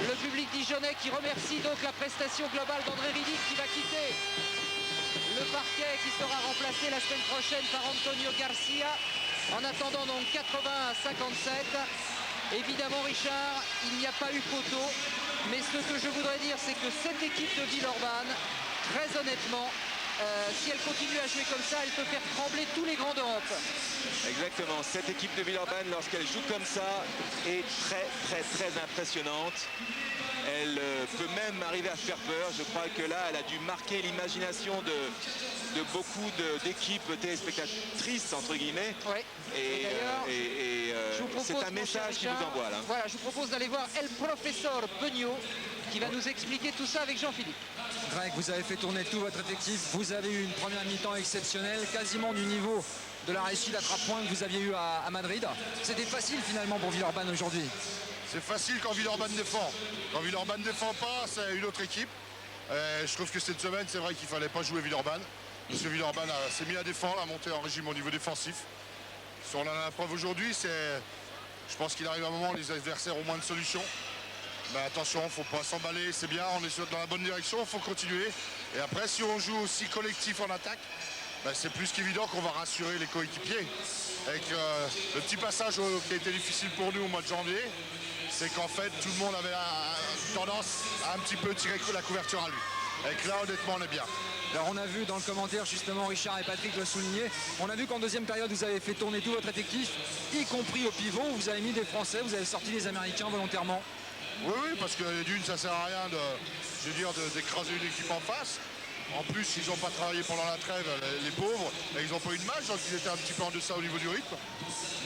S5: Le public dijonnais qui remercie donc la prestation globale d'André Riddick qui va quitter le parquet, qui sera remplacé la semaine prochaine par Antonio Garcia. En attendant donc 80-57. Évidemment Richard, il n'y a pas eu photo. Mais ce que je voudrais dire, c'est que cette équipe de Villeurbanne, très honnêtement, si elle continue à jouer comme ça, elle peut faire trembler tous les grands d'Europe.
S6: Exactement, cette équipe de Villeurbanne, lorsqu'elle joue comme ça, est très impressionnante. Elle peut même arriver à faire peur. Je crois que là, elle a dû marquer l'imagination de beaucoup d'équipes téléspectatrices, entre guillemets.
S5: Ouais.
S6: Et c'est un message qui vous envoie là.
S5: Voilà, je vous propose d'aller voir El Professeur Beugnot qui va nous expliquer tout ça avec Jean-Philippe.
S7: Greg, vous avez fait tourner tout votre effectif. Vous avez eu une première mi-temps exceptionnelle, quasiment du niveau de la réussite à 3 points que vous aviez eu à Madrid. C'était facile finalement pour Villeurbanne aujourd'hui.
S1: C'est facile quand Villeurbanne défend. Quand Villeurbanne ne défend pas, c'est une autre équipe. Je trouve que cette semaine, c'est vrai qu'il ne fallait pas jouer Villeurbanne. Parce que Villeurbanne s'est mis à défendre, à monter en régime au niveau défensif. Si on en a la preuve aujourd'hui, je pense qu'il arrive un moment où les adversaires ont moins de solutions. Mais attention, il ne faut pas s'emballer, c'est bien, on est dans la bonne direction, il faut continuer. Et après, si on joue aussi collectif en attaque, c'est plus qu'évident qu'on va rassurer les coéquipiers. Avec le petit passage qui a été difficile pour nous au mois de janvier, c'est qu'en fait, tout le monde avait tendance à un petit peu tirer la couverture à lui. Et que là, honnêtement, on est bien.
S7: Alors on a vu dans le commentaire, justement, Richard et Patrick le soulignaient, on a vu qu'en deuxième période, vous avez fait tourner tout votre effectif, y compris au pivot, vous avez mis des Français, vous avez sorti les Américains volontairement.
S1: Oui, parce que d'une, ça sert à rien d'écraser une équipe en face. En plus, ils n'ont pas travaillé pendant la trêve, les pauvres, et ils n'ont pas eu de match, donc ils étaient un petit peu en deçà au niveau du rythme.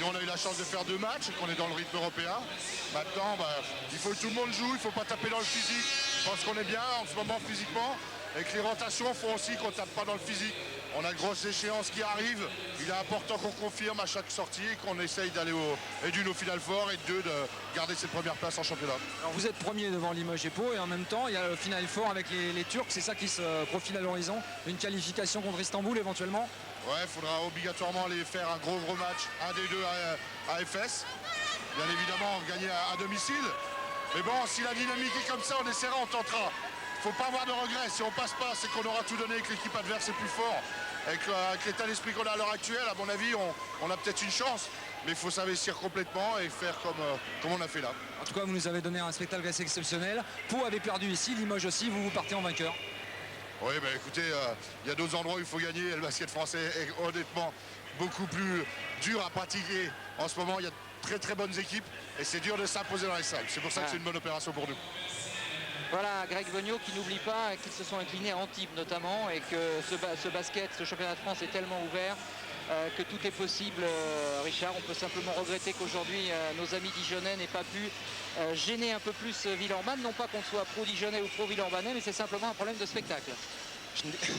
S1: Nous, on a eu la chance de faire 2 matchs, qu'on est dans le rythme européen. Maintenant, il faut que tout le monde joue, il ne faut pas taper dans le physique. Je pense qu'on est bien en ce moment physiquement, et que les rotations font aussi qu'on ne tape pas dans le physique. On a de grosses échéances qui arrivent. Il est important qu'on confirme à chaque sortie et qu'on essaye d'aller au Final Four et de garder cette première place en championnat.
S7: Alors vous êtes premier devant Limoges et Pau et en même temps il y a le Final Four avec les Turcs, c'est ça qui se profile à l'horizon. Une qualification contre Istanbul éventuellement.
S1: Ouais, il faudra obligatoirement aller faire un gros match, un des deux à FS. Bien évidemment gagner à domicile. Mais bon, si la dynamique est comme ça, on essaiera, on tentera. Il ne faut pas avoir de regrets. Si on passe pas, c'est qu'on aura tout donné et que l'équipe adverse est plus fort. Avec l'état d'esprit qu'on a à l'heure actuelle, à mon avis, on a peut-être une chance. Mais il faut s'investir complètement et faire comme on a fait là.
S7: En tout cas, vous nous avez donné un spectacle assez exceptionnel. Pau avait perdu ici, Limoges aussi, vous partez en vainqueur.
S1: Oui, écoutez, il y a d'autres endroits où il faut gagner. Le basket français est honnêtement beaucoup plus dur à pratiquer. En ce moment, il y a très bonnes équipes et c'est dur de s'imposer dans les salles. C'est pour ça que c'est une bonne opération pour nous.
S5: Voilà, Greg Beugnot qui n'oublie pas qu'ils se sont inclinés à Antibes notamment et que ce basket, ce championnat de France est tellement ouvert que tout est possible. Richard, on peut simplement regretter qu'aujourd'hui nos amis dijonnais n'aient pas pu gêner un peu plus Villeurbanne. Non pas qu'on soit pro-dijonnais ou pro-villeurbanais, mais c'est simplement un problème de spectacle.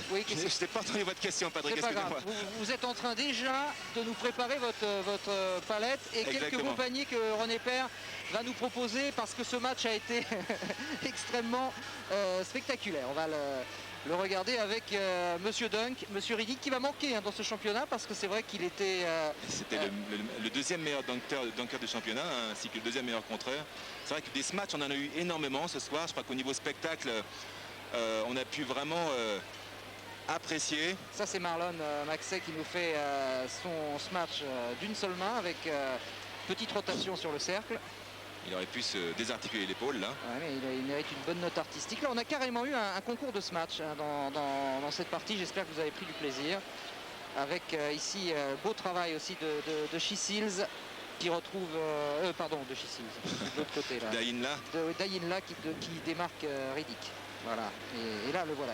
S6: Oui, je n'ai pas entendu votre question, Patrick.
S5: C'est pas grave. Vous êtes en train déjà de nous préparer votre palette et quelques beaux paniers que René Père va nous proposer parce que ce match a été extrêmement spectaculaire. On va le regarder avec Monsieur Dunk, Monsieur Riddick qui va manquer dans ce championnat parce que c'est vrai qu'il était...
S6: C'était le deuxième meilleur dunker du championnat ainsi que le deuxième meilleur contreur. C'est vrai que des matchs, on en a eu énormément ce soir. Je crois qu'au niveau spectacle, on a pu vraiment apprécier.
S5: Ça c'est Marlon Maxey qui nous fait son smash d'une seule main avec petite rotation sur le cercle.
S6: Il aurait pu se désarticuler l'épaule là.
S5: Ouais, mais il mérite une bonne note artistique. Là on a carrément eu un concours de smash dans cette partie. J'espère que vous avez pris du plaisir. Avec ici beau travail aussi de She-Seals qui retrouve... pardon, de She-Seals, de l'autre côté là. Dayinla qui démarque Riddick. Voilà, et là le voilà,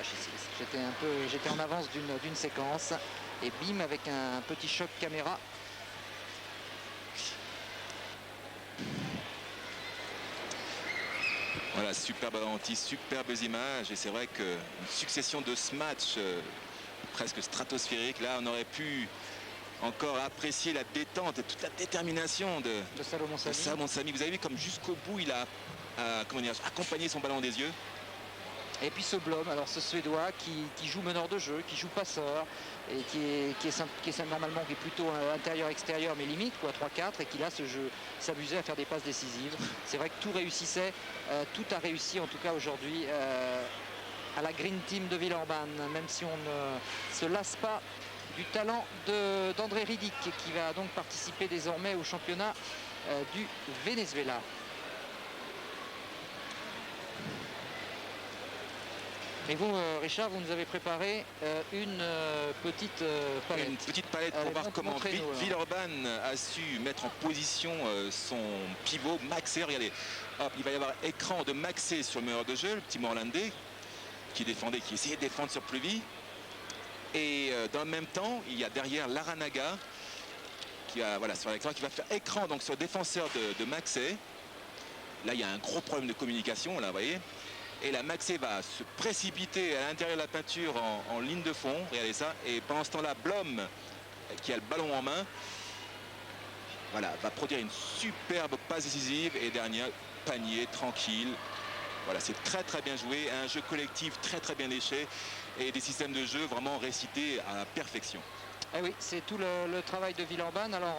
S5: j'étais en avance d'une séquence et bim avec un petit choc caméra.
S6: Voilà, superbe ralenti, superbes images. Et c'est vrai qu'une succession de ce match presque stratosphérique, là on aurait pu encore apprécier la détente et toute la détermination de Salomon Sami. Vous avez vu comme jusqu'au bout il a accompagné son ballon des yeux.
S5: Et puis ce Blom, alors ce Suédois qui joue meneur de jeu, qui joue passeur et qui est normalement qui est plutôt intérieur-extérieur mais limite quoi, 3-4 et qui là ce jeu s'amusait à faire des passes décisives. C'est vrai que tout réussissait, tout a réussi en tout cas aujourd'hui à la Green Team de Villeurbanne, même si on ne se lasse pas du talent d'André Ridic qui va donc participer désormais au championnat du Venezuela. Et vous, Richard, vous nous avez préparé une petite palette.
S6: Une petite palette pour voir comment Villeurbanne a su mettre en position son pivot Maxé. Regardez, hop, il va y avoir écran de Maxé sur le meneur de jeu, le petit Morlandais, qui essayait de défendre sur Pluvy. Et dans le même temps, il y a derrière Laranaga, qui a, voilà, sur l'écran, qui va faire écran donc, sur le défenseur de Maxé. Là, il y a un gros problème de communication, là, vous voyez. Et la Maxé va se précipiter à l'intérieur de la peinture en ligne de fond. Regardez ça. Et pendant ce temps-là, Blom, qui a le ballon en main, voilà, va produire une superbe passe décisive. Et dernier panier, tranquille. Voilà, c'est très très bien joué. Un jeu collectif très très bien léché. Et des systèmes de jeu vraiment récités à la perfection.
S5: Eh oui, c'est tout le travail de Villeurbanne. Alors,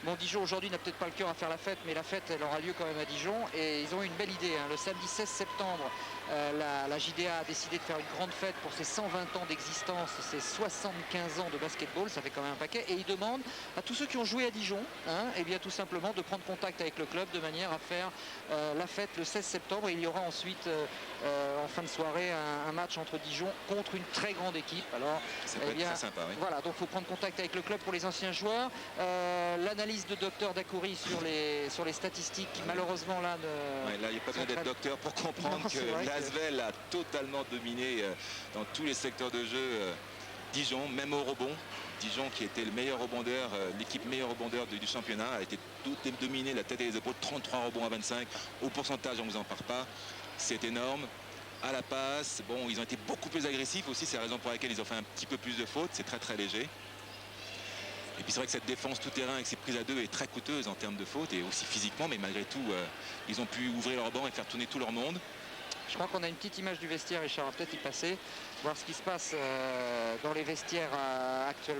S5: bon, Dijon aujourd'hui n'a peut-être pas le cœur à faire la fête, mais la fête elle aura lieu quand même à Dijon et ils ont eu une belle idée. Le samedi 16 septembre, la JDA a décidé de faire une grande fête pour ses 120 ans d'existence, ses 75 ans de basketball, ça fait quand même un paquet. Et ils demandent à tous ceux qui ont joué à Dijon, et bien tout simplement de prendre contact avec le club de manière à faire la fête le 16 septembre. Et il y aura ensuite en fin de soirée un match entre Dijon contre une très grande équipe. Alors,
S6: ça peut être très sympa, oui.
S5: Voilà, donc il faut prendre contact avec le club pour les anciens joueurs. L'analyse de Docteur Dacoury sur les statistiques qui malheureusement là
S6: là il n'y a pas besoin d'être docteur pour comprendre que l'Asvel a totalement dominé dans tous les secteurs de jeu Dijon, même au rebond. Dijon qui était le meilleur rebondeur, l'équipe meilleur rebondeur du championnat, a été dominé la tête et les épaules, 33 rebonds à 25. Au pourcentage on ne vous en parle pas, c'est énorme. À la passe, bon, ils ont été beaucoup plus agressifs aussi, c'est la raison pour laquelle ils ont fait un petit peu plus de fautes, c'est très très léger. Et puis c'est vrai que cette défense tout terrain avec ses prises à deux est très coûteuse en termes de fautes et aussi physiquement, mais malgré tout, ils ont pu ouvrir leur banc et faire tourner tout leur monde.
S5: Je crois qu'on a une petite image du vestiaire, Richard va peut-être y passer, voir ce qui se passe dans les vestiaires actuellement.